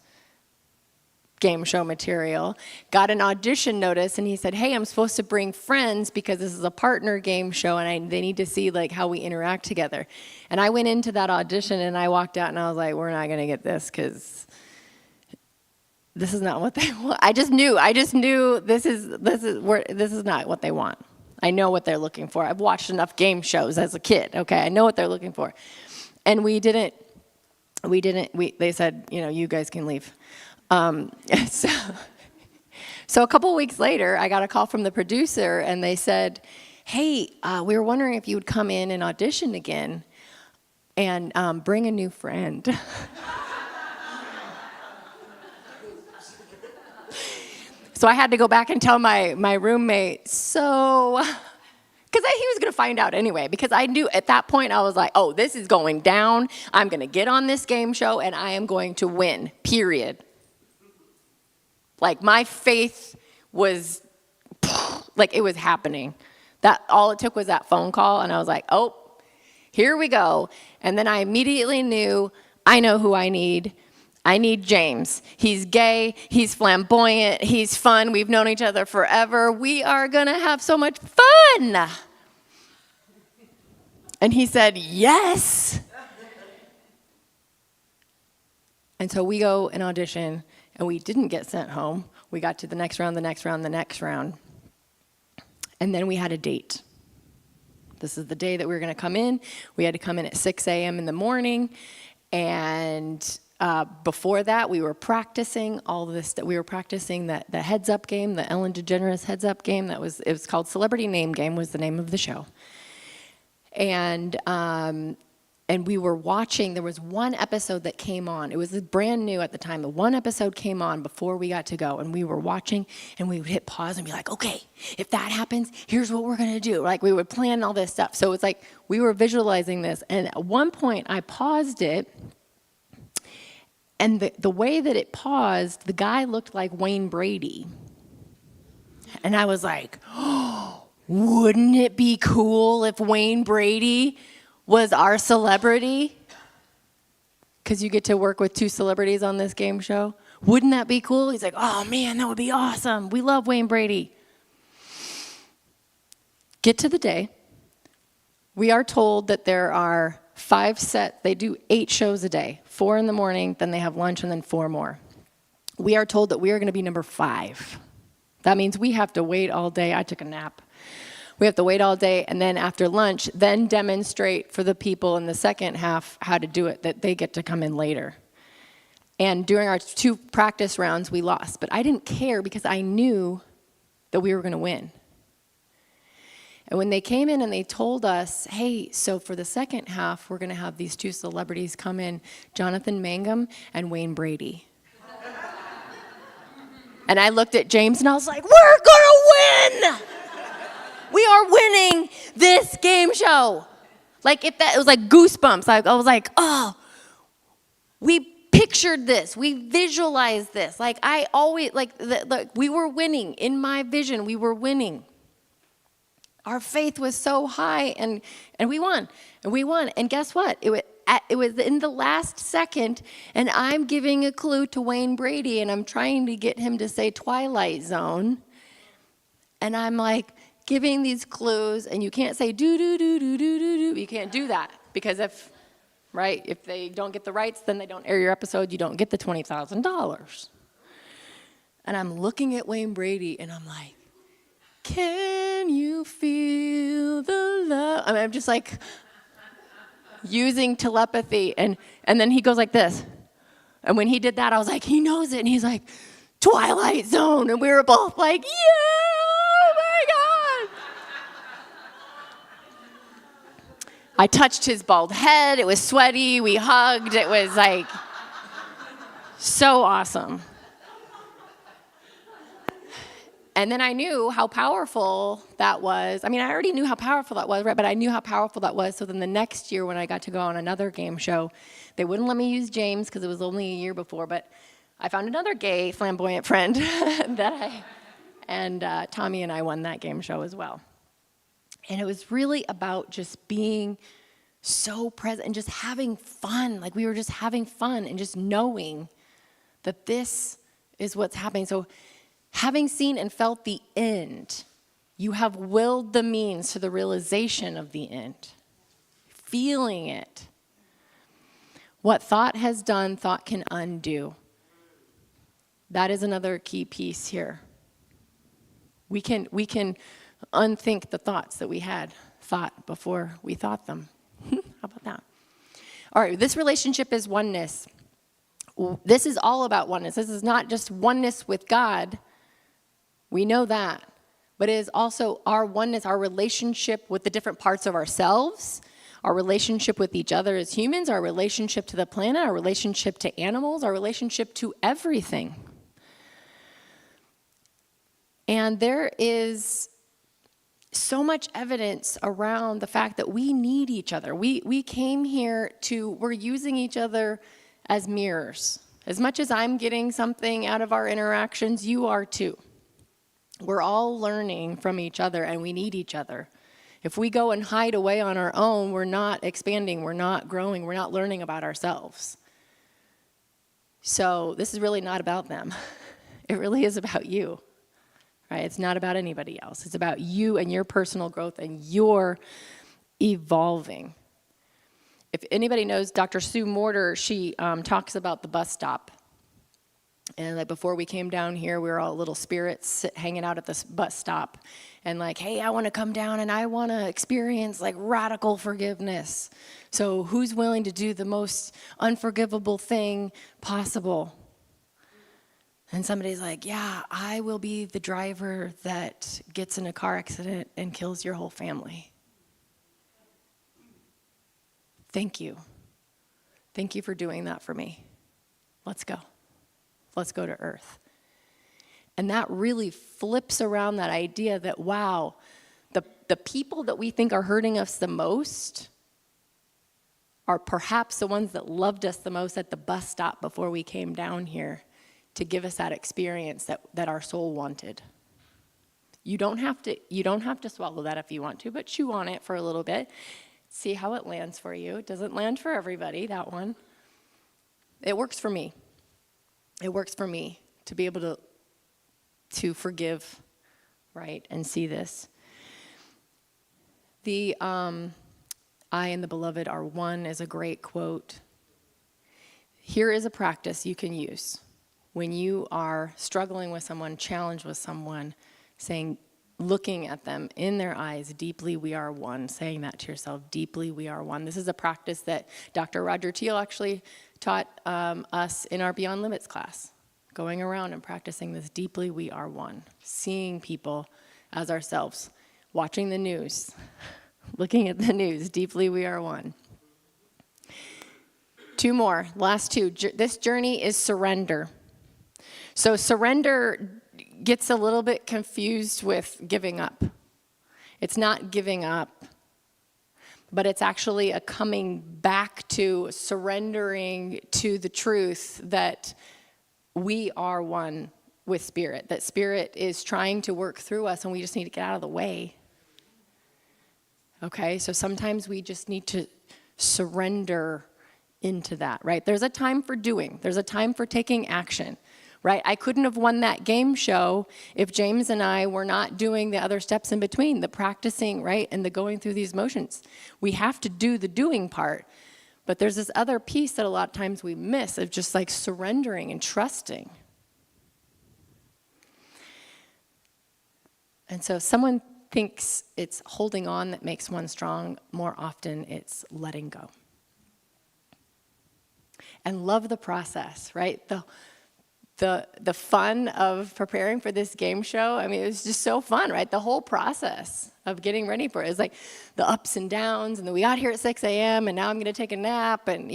game show material, got an audition notice, and he said, hey, I'm supposed to bring friends because this is a partner game show, and they need to see how we interact together. And I went into that audition, and I walked out, and I was like, we're not going to get this, because this is not what they want. I just knew this is not what they want. I know what they're looking for. I've watched enough game shows as a kid, okay? I know what they're looking for. And they said, you guys can leave. So a couple of weeks later, I got a call from the producer, and they said, hey, we were wondering if you would come in and audition again and bring a new friend. So I had to go back and tell my roommate, because he was going to find out anyway, because I knew at that point, I was like, oh, this is going down. I'm going to get on this game show, and I am going to win, period. My faith was, it was happening. All it took was that phone call, and I was like, oh, here we go. And then I immediately knew, I know who I need. I need James. He's gay, he's flamboyant, he's fun. We've known each other forever. We are going to have so much fun. And he said, yes. And so we go and audition, and we didn't get sent home. We got to the next round, the next round, the next round. And then we had a date. This is the day that we were going to come in. We had to come in at 6 a.m. in the morning. And before that, we were practicing all this. We were practicing the heads-up game, the Ellen DeGeneres heads-up game. It was called Celebrity Name Game was the name of the show. And we were watching, there was one episode that came on. It was brand new at the time. The one episode came on before we got to go. And we were watching, and we would hit pause and be like, okay, if that happens, here's what we're going to do. Like, we would plan all this stuff. So it's like we were visualizing this. And at one point, I paused it. And the way that it paused, the guy looked like Wayne Brady. And I was like, oh, wouldn't it be cool if Wayne Brady was our celebrity? Because you get to work with 2 celebrities on this game show. Wouldn't that be cool? He's like, oh man, that would be awesome. We love Wayne Brady. Get to the day. We are told that there are 5 sets. They do 8 shows a day, 4 in the morning, then they have lunch, and then 4 more. We are told that we are going to be number 5. That means we have to wait all day. I took a nap. We have to wait all day, and then after lunch, then demonstrate for the people in the second half how to do it, that they get to come in later. And during our 2 practice rounds, we lost. But I didn't care because I knew that we were going to win. And when they came in and they told us, hey, so for the second half, we're going to have these 2 celebrities come in, Jonathan Mangum and Wayne Brady. And I looked at James and I was like, we're going to win! We are winning this game show. Like, if that, it was like goosebumps. I was like, oh, we pictured this. We visualized this. Like, I always, we were winning. In my vision, we were winning. Our faith was so high, and we won. And we won. And guess what? It was in the last second, and I'm giving a clue to Wayne Brady, and I'm trying to get him to say Twilight Zone. And I'm like, giving these clues, and you can't say do do do do do do do. You can't do that, because if they don't get the rights, then they don't air your episode. You don't get the $20,000. And I'm looking at Wayne Brady, and I'm like, can you feel the love? I mean, I'm just like using telepathy, and then he goes like this. And when he did that, I was like, he knows it, and he's like, Twilight Zone, and we were both like, yeah. I touched his bald head. It was sweaty. We hugged. It was like so awesome. And then I knew how powerful that was. I mean, I already knew how powerful that was, right? But I knew how powerful that was. So then the next year when I got to go on another game show, they wouldn't let me use James because it was only a year before. But I found another gay, flamboyant friend and Tommy and I won that game show as well. And it was really about just being so present and just having fun. Like, we were just having fun and just knowing that this is what's happening. So having seen and felt the end, you have willed the means to the realization of the end. Feeling it. What thought has done, thought can undo. That is another key piece here. We can unthink the thoughts that we had thought before we thought them. How about that? All right, this relationship is oneness. This is all about oneness. This is not just oneness with God. We know that. But it is also our oneness, our relationship with the different parts of ourselves, our relationship with each other as humans, our relationship to the planet, our relationship to animals, our relationship to everything. And there is so much evidence around the fact that we need each other. We came here we're using each other as mirrors. As much as I'm getting something out of our interactions, you are too. We're all learning from each other, and we need each other. If we go and hide away on our own, we're not expanding, we're not growing, we're not learning about ourselves. So this is really not about them. It really is about you. Right? It's not about anybody else. It's about you and your personal growth and your evolving. If anybody knows Dr. Sue Morter, she talks about the bus stop. And like before we came down here, we were all little spirits hanging out at this bus stop. And like, hey, I want to come down and I want to experience like radical forgiveness. So who's willing to do the most unforgivable thing possible? And somebody's like, yeah, I will be the driver that gets in a car accident and kills your whole family. Thank you. Thank you for doing that for me. Let's go. Let's go to earth. And that really flips around that idea that, wow, the people that we think are hurting us the most are perhaps the ones that loved us the most at the bus stop before we came down here to give us that experience that our soul wanted. You don't have to swallow that if you want to, but chew on it for a little bit. See how it lands for you. It doesn't land for everybody, that one. It works for me. It works for me to be able to forgive, right, and see this. The I and the beloved are one is a great quote. Here is a practice you can use when you are struggling with someone, challenged with someone, saying, looking at them in their eyes, deeply we are one, saying that to yourself, deeply we are one. This is a practice that Dr. Roger Teal actually taught us in our Beyond Limits class, going around and practicing this, deeply we are one, seeing people as ourselves, watching the news, looking at the news, deeply we are one. Two more, last two. This journey is surrender. So surrender gets a little bit confused with giving up. It's not giving up, but it's actually a coming back to surrendering to the truth that we are one with Spirit, that Spirit is trying to work through us and we just need to get out of the way. Okay, so sometimes we just need to surrender into that, right? There's a time for doing. There's a time for taking action, right? I couldn't have won that game show if James and I were not doing the other steps in between, the practicing, right, and the going through these motions. We have to do the doing part, but there's this other piece that a lot of times we miss of just like surrendering and trusting. And so if someone thinks it's holding on that makes one strong, more often it's letting go. And love the process, right? The fun of preparing for this game show, I mean, it was just so fun, right? The whole process of getting ready for it is like the ups and downs, and then we got here at 6 a.m., and now I'm going to take a nap, and,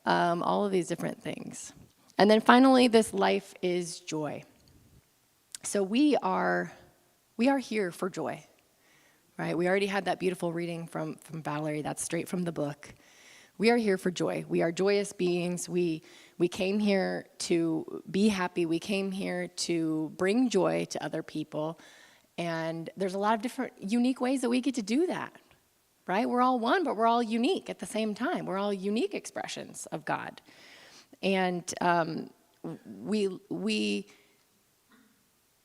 all of these different things. And then finally, this life is joy. So we are here for joy, right? We already had that beautiful reading from Valerie. That's straight from the book. We are here for joy. We are joyous beings. We came here to be happy. We came here to bring joy to other people. And there's a lot of different unique ways that we get to do that, right? We're all one, but we're all unique at the same time. We're all unique expressions of God. And we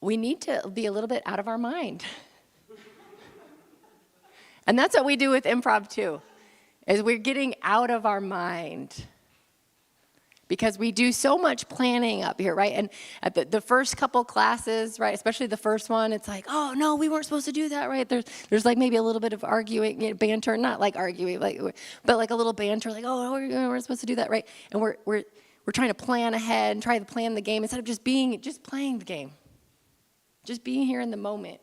need to be a little bit out of our mind. And that's what we do with improv too, is we're getting out of our mind. Because we do so much planning up here, right? And at the first couple classes, right, especially the first one, it's like, oh, no, we weren't supposed to do that, right? There's like maybe a little bit of arguing, banter, not like arguing, but like a little banter, like, oh, we're supposed to do that, right? And we're trying to plan ahead and try to plan the game instead of just playing the game. Just being here in the moment.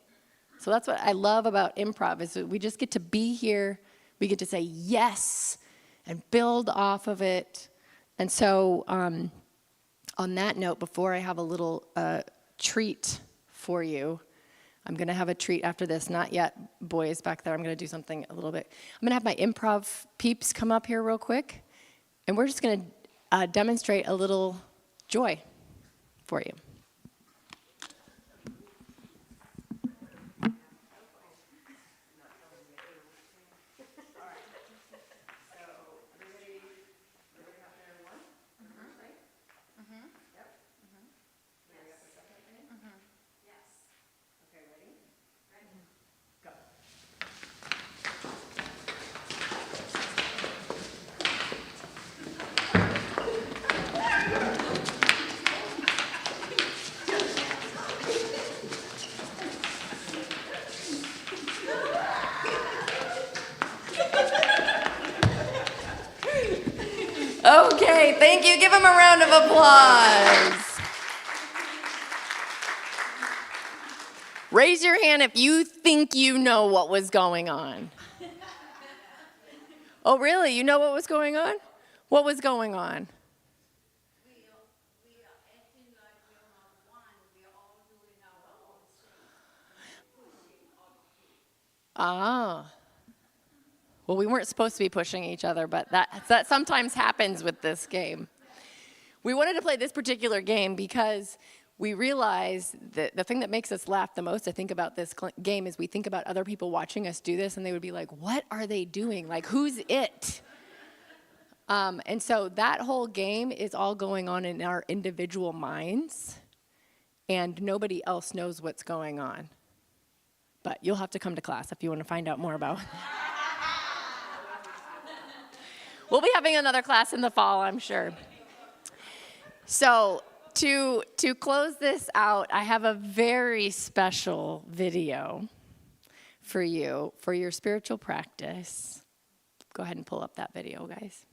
So that's what I love about improv, is that we just get to be here. We get to say yes and build off of it. And so on that note, before I have a little treat for you, I'm going to have a treat after this. Not yet, boys back there. I'm going to do something a little bit. I'm going to have my improv peeps come up here real quick. And we're just going to demonstrate a little joy for you. Okay, thank you. Give them a round of applause. Raise your hand if you think you know what was going on. Oh, really? You know what was going on? What was going on? Ah. Well, we weren't supposed to be pushing each other, but that sometimes happens with this game. We wanted to play this particular game because we realized that the thing that makes us laugh the most, I think, about this game is we think about other people watching us do this, and they would be like, what are they doing? Like, who's it? And so that whole game is all going on in our individual minds, and nobody else knows what's going on. But you'll have to come to class if you want to find out more about it. We'll be having another class in the fall, I'm sure. So to close this out, I have a very special video for you for your spiritual practice. Go ahead and pull up that video, guys.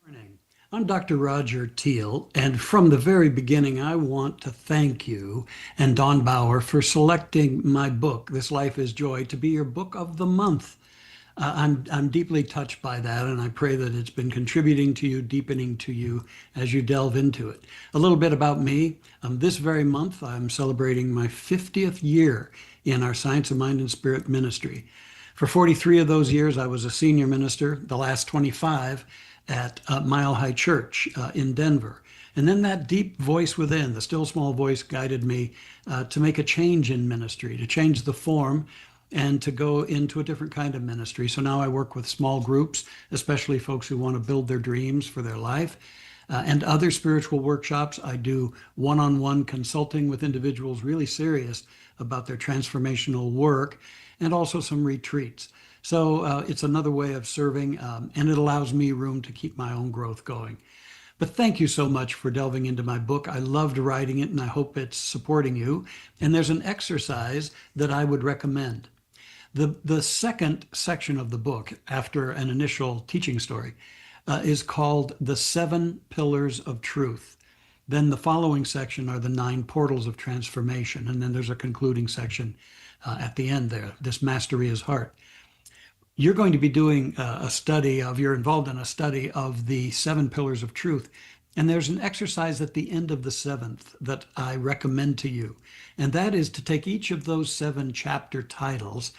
Morning. I'm Dr. Roger Teal, and from the very beginning, I want to thank you and Don Bauer for selecting my book, This Life is Joy, to be your book of the month. I'm deeply touched by that, and I pray that it's been contributing to you, deepening to you as you delve into it. A little bit about me. This very month, I'm celebrating my 50th year in our Science of Mind and Spirit ministry. For 43 of those years, I was a senior minister, the last 25 at Mile High Church in Denver. And then that deep voice within, the still small voice, guided me to make a change in ministry, to change the form and to go into a different kind of ministry. So now I work with small groups, especially folks who want to build their dreams for their life. And other spiritual workshops. I do one-on-one consulting with individuals really serious about their transformational work, and also some retreats. So it's another way of serving, and it allows me room to keep my own growth going. But thank you so much for delving into my book. I loved writing it, and I hope it's supporting you. And there's an exercise that I would recommend. The second section of the book, after an initial teaching story, is called The 7 Pillars of Truth. Then the following section are the 9 portals of transformation. And then there's a concluding section at the end there, This Mastery is Heart. You're going to be doing you're involved in a study of the 7 pillars of truth. And there's an exercise at the end of the 7th that I recommend to you. And that is to take each of those 7 chapter titles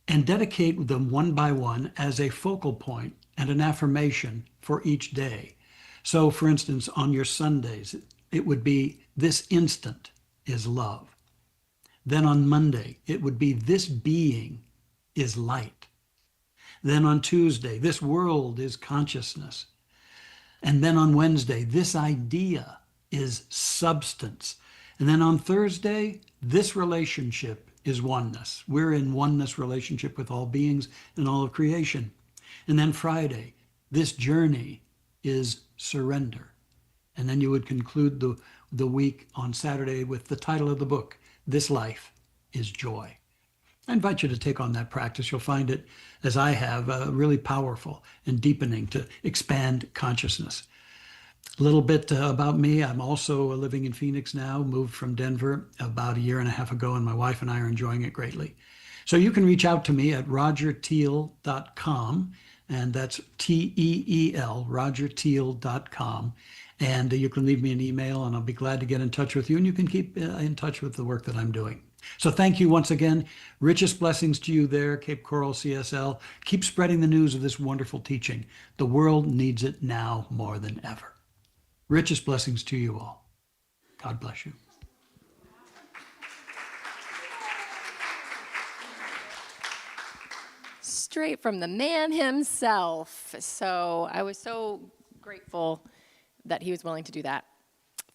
and dedicate them one by one as a focal point and an affirmation for each day. So for instance, on your Sundays, it would be, this instant is love. Then on Monday, it would be, this being is light. Then on Tuesday, this world is consciousness. And then on Wednesday, this idea is substance. And then on Thursday, this relationship is oneness. We're in oneness relationship with all beings and all of creation. And then Friday, this journey is surrender. And then you would conclude the week on Saturday with the title of the book, This Life is Joy. I invite you to take on that practice. You'll find it, as I have, really powerful and deepening to expand consciousness. A little bit about me. I'm also living in Phoenix now, moved from Denver about a year and a half ago, and my wife and I are enjoying it greatly. So you can reach out to me at rogerteal.com, and that's T-E-E-L, rogerteal.com. And you can leave me an email, and I'll be glad to get in touch with you, and you can keep in touch with the work that I'm doing. So thank you once again. Richest blessings to you there, Cape Coral CSL. Keep spreading the news of this wonderful teaching. The world needs it now more than ever. Richest blessings to you all. God bless you. Straight from the man himself. So I was so grateful that he was willing to do that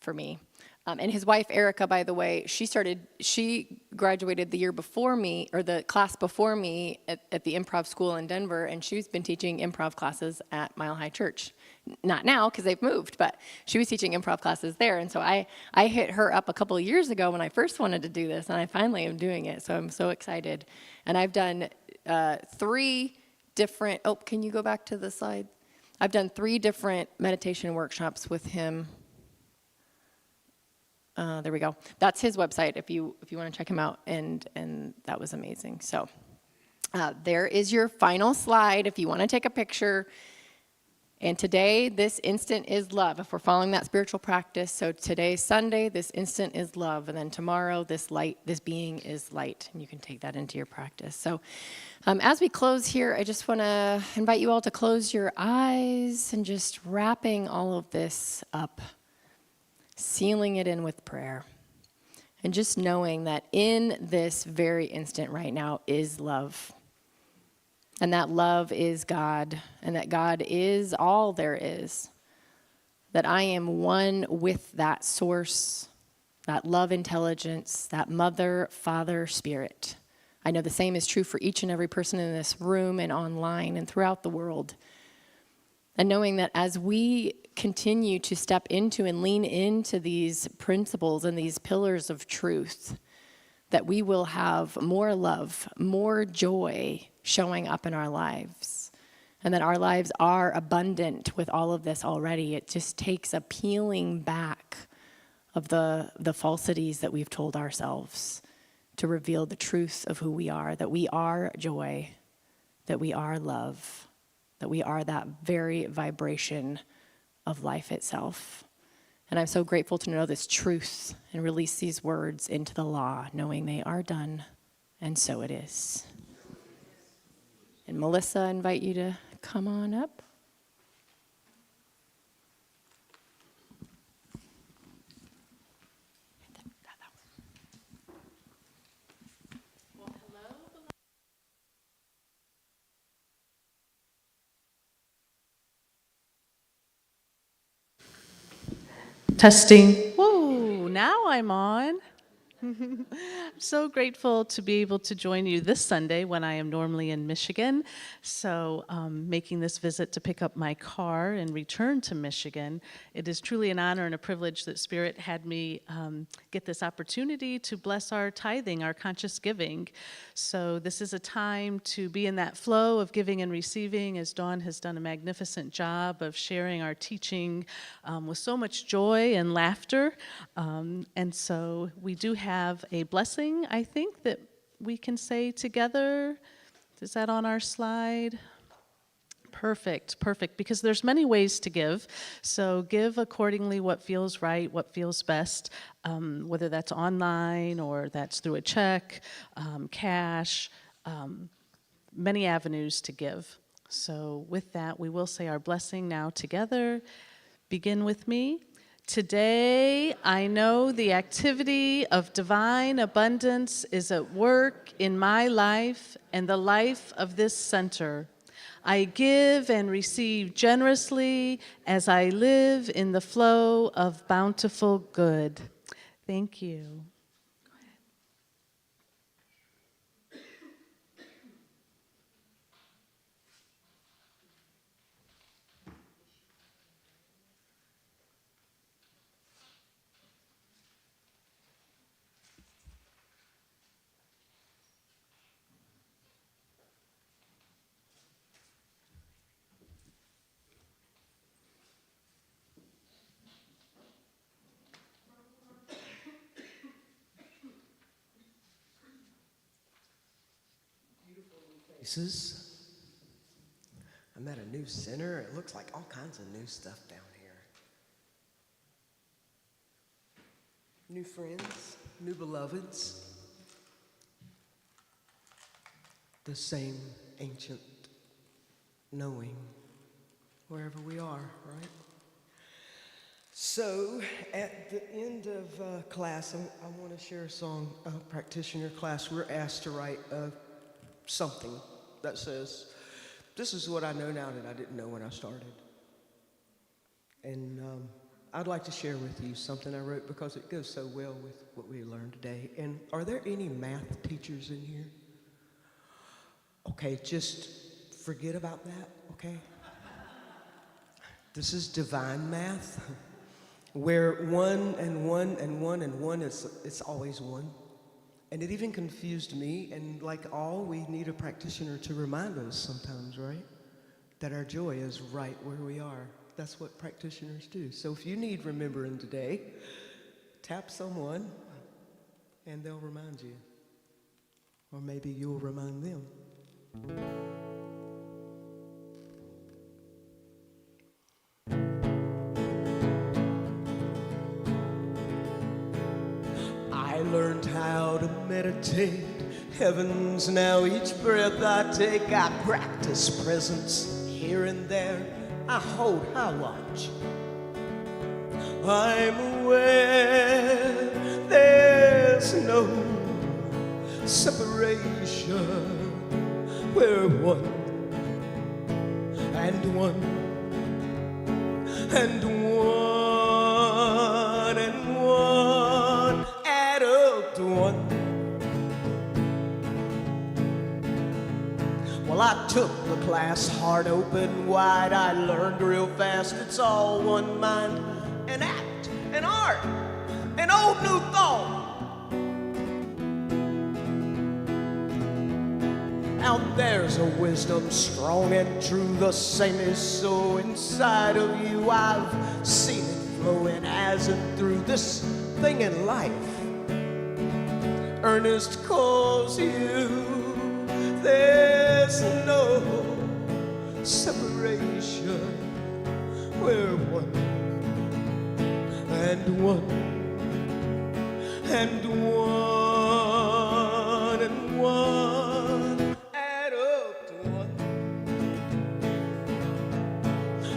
for me. And his wife, Erica, by the way, she graduated the year before me, or the class before me at the improv school in Denver, and she's been teaching improv classes at Mile High Church. Not now, because they've moved, but she was teaching improv classes there. And so I hit her up a couple of years ago when I first wanted to do this, and I finally am doing it, so I'm so excited. And I've done 3 different, can you go back to the slide? I've done 3 different meditation workshops with him. There we go. That's his website if you want to check him out, and that was amazing. So There is your final slide if you want to take a picture. And today, this instant is love, if we're following that spiritual practice. So today's Sunday, this instant is love. And then tomorrow, this being is light. And you can take that into your practice. So as we close here, I just want to invite you all to close your eyes and just wrapping all of this up, sealing it in with prayer. And just knowing that in this very instant right now is love. And that love is God, and that God is all there is. That I am one with that source, that love intelligence, that mother, father, spirit. I know the same is true for each and every person in this room and online and throughout the world. And knowing that as we continue to step into and lean into these principles and these pillars of truth, that we will have more love, more joy showing up in our lives, and that our lives are abundant with all of this already. It just takes a peeling back of the falsities that we've told ourselves to reveal the truth of who we are, that we are joy, that we are love, that we are that very vibration of life itself. And I'm so grateful to know this truth and release these words into the law, knowing they are done, and so it is. And Melissa, I invite you to come on up. Testing. Whoa, now I'm on. I'm so grateful to be able to join you this Sunday when I am normally in Michigan. So making this visit to pick up my car and return to Michigan, it is truly an honor and a privilege that Spirit had me get this opportunity to bless our tithing, our conscious giving. So this is a time to be in that flow of giving and receiving, as Dawn has done a magnificent job of sharing our teaching with so much joy and laughter. And so we do have a blessing, I think, that we can say together. Is that on our slide? Perfect, because there's many ways to give. So give accordingly what feels right, what feels best, whether that's online or that's through a check, cash, many avenues to give. So with that, we will say our blessing now together. Begin with me. Today, I know the activity of divine abundance is at work in my life and the life of this center. I give and receive generously as I live in the flow of bountiful good. Thank you. Faces. I'm at a new center. It looks like all kinds of new stuff down here. New friends, new beloveds. The same ancient knowing wherever we are, right? So, at the end of class, I want to share a song, practitioner class. We're asked to write something that says, this is what I know now that I didn't know when I started. And I'd like to share with you something I wrote because it goes so well with what we learned today. And are there any math teachers in here? Okay, just forget about that, okay? This is divine math, where one and one and one and one it's always one. And it even confused me, and like all, we need a practitioner to remind us sometimes, right? That our joy is right where we are. That's what practitioners do. So if you need remembering today, tap someone, and they'll remind you. Or maybe you'll remind them. I learned how to meditate. Heavens, now each breath I take, I practice presence here and there. I hold, I watch. I'm aware there's no separation. We're one and one and one add up to one. Well, I took the class heart open wide. I learned real fast it's all one mind, an act, an art, an old new thought. Out there's a wisdom strong and true, the same is so inside of you. I've seen it flowing as and through this thing in life. Ernest calls you. There's no separation. We're one and one and one add up to one.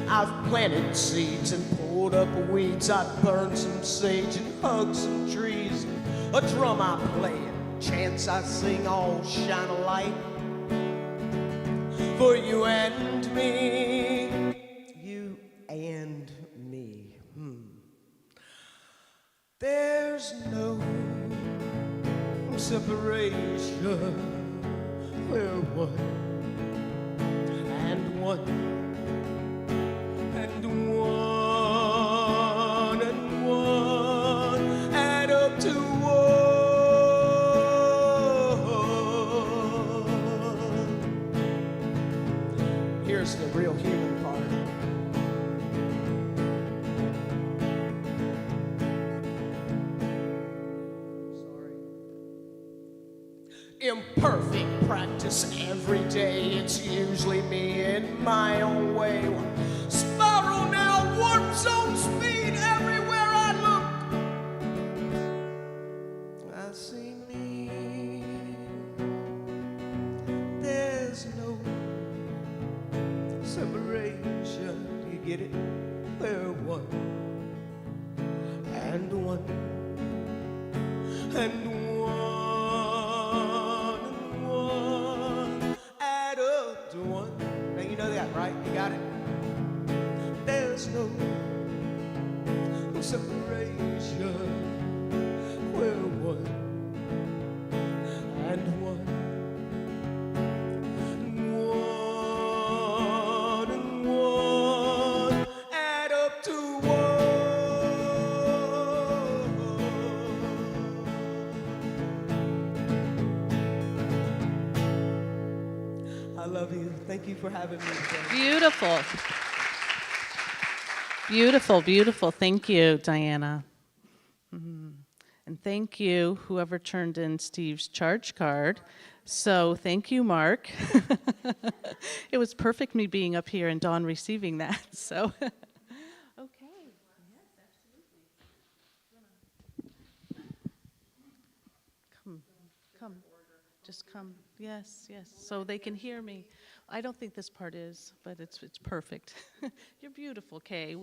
I've planted seeds and pulled up weeds. I've burned some sage and hugged some trees. A drum I play and chants I sing all shine a light for you and me. You and me. There's no separation. We're one and one and one add up to one. Here's the real human part. Imperfect practice every day. It's usually me in my own way. Spiral now, warp zone speed everywhere I look. I see me. There's no separation. You get it? We're one and one and one. Right? You got it? There's no separation. We're one and one and one add up to one. I love you. Thank you for having me today. Beautiful. Beautiful, beautiful. Thank you, Diana. And thank you, whoever turned in Steve's charge card. So thank you, Mark. It was perfect me being up here and Dawn receiving that. So, okay. Yes, absolutely. Come. Just come. Yes, yes. So they can hear me. I don't think this part is, but it's perfect. You're beautiful, Kay.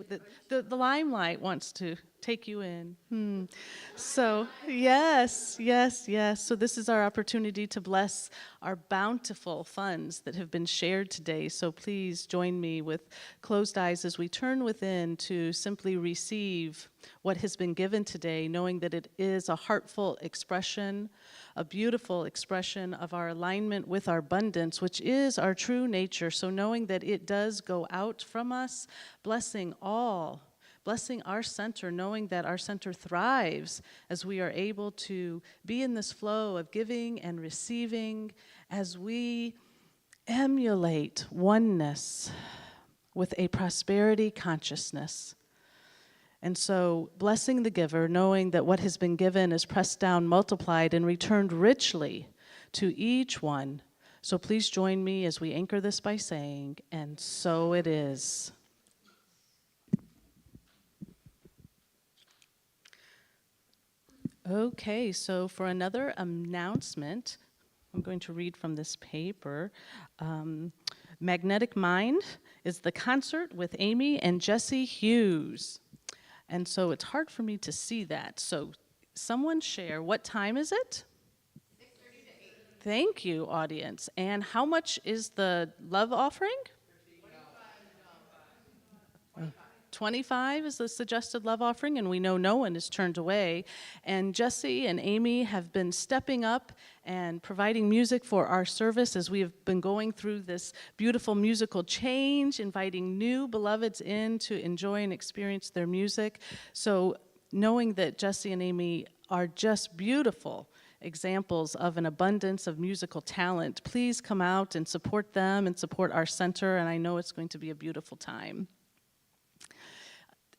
The limelight wants to take you in. So yes. So this is our opportunity to bless our bountiful funds that have been shared today. So please join me with closed eyes as we turn within to simply receive what has been given today, knowing that it is a heartful expression, a beautiful expression of our alignment with our abundance, which is our true nature. So knowing that it does go out from us, blessing all, blessing our center, knowing that our center thrives as we are able to be in this flow of giving and receiving as we emulate oneness with a prosperity consciousness. And so blessing the giver, knowing that what has been given is pressed down, multiplied, and returned richly to each one So please join me as we anchor this by saying, "And so it is." Okay, so for another announcement, I'm going to read from this paper. Magnetic Mind is the concert with Amy and Jesse Hughes. And so it's hard for me to see that. So someone share, what time is it? 6:30 to 8. Thank you, audience. And how much is the love offering? 25 is the suggested love offering, and we know no one is turned away. And Jesse and Amy have been stepping up and providing music for our service as we have been going through this beautiful musical change, inviting new beloveds in to enjoy and experience their music. So knowing that Jesse and Amy are just beautiful examples of an abundance of musical talent, please come out and support them and support our center, and I know it's going to be a beautiful time.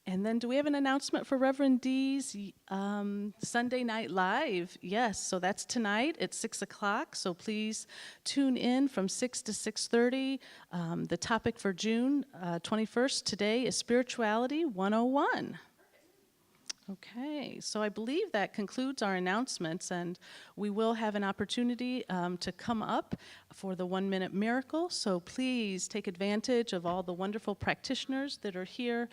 And then do we have an announcement for Reverend D's Sunday Night Live? Yes, so that's tonight at 6 o'clock, so please tune in from 6 to 6:30. The topic for June 21st today is Spirituality 101. Okay, so I believe that concludes our announcements, and we will have an opportunity to come up for the 1-minute miracle. So please take advantage of all the wonderful practitioners that are here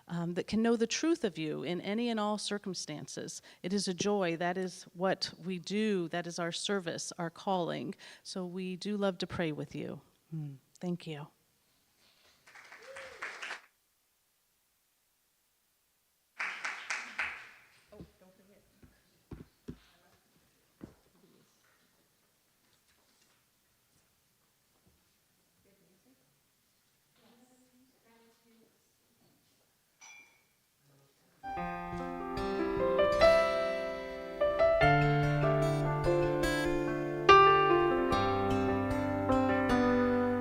that can know the truth of you in any and all circumstances. It is a joy. That is what we do. That is our service, our calling. So we do love to pray with you. Thank you.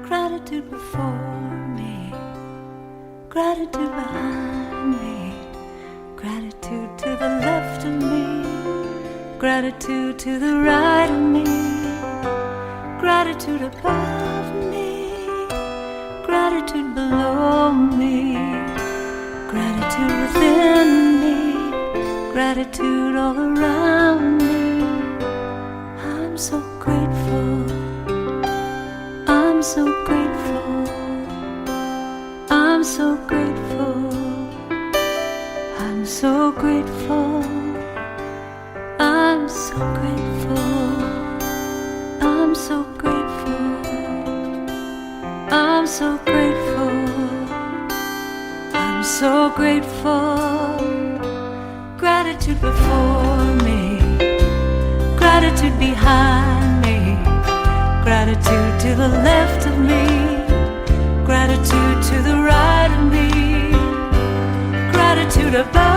Gratitude before me, gratitude behind me, gratitude to the left of me, gratitude to the right of me, gratitude above me, gratitude below me, gratitude within me, gratitude all around me. I'm so grateful. I'm so grateful, I'm so grateful, I'm so grateful, I'm so grateful, I'm so grateful, I'm so grateful, I'm so grateful. Gratitude before me, gratitude behind me, gratitude to the left of me, gratitude to the right of me, gratitude above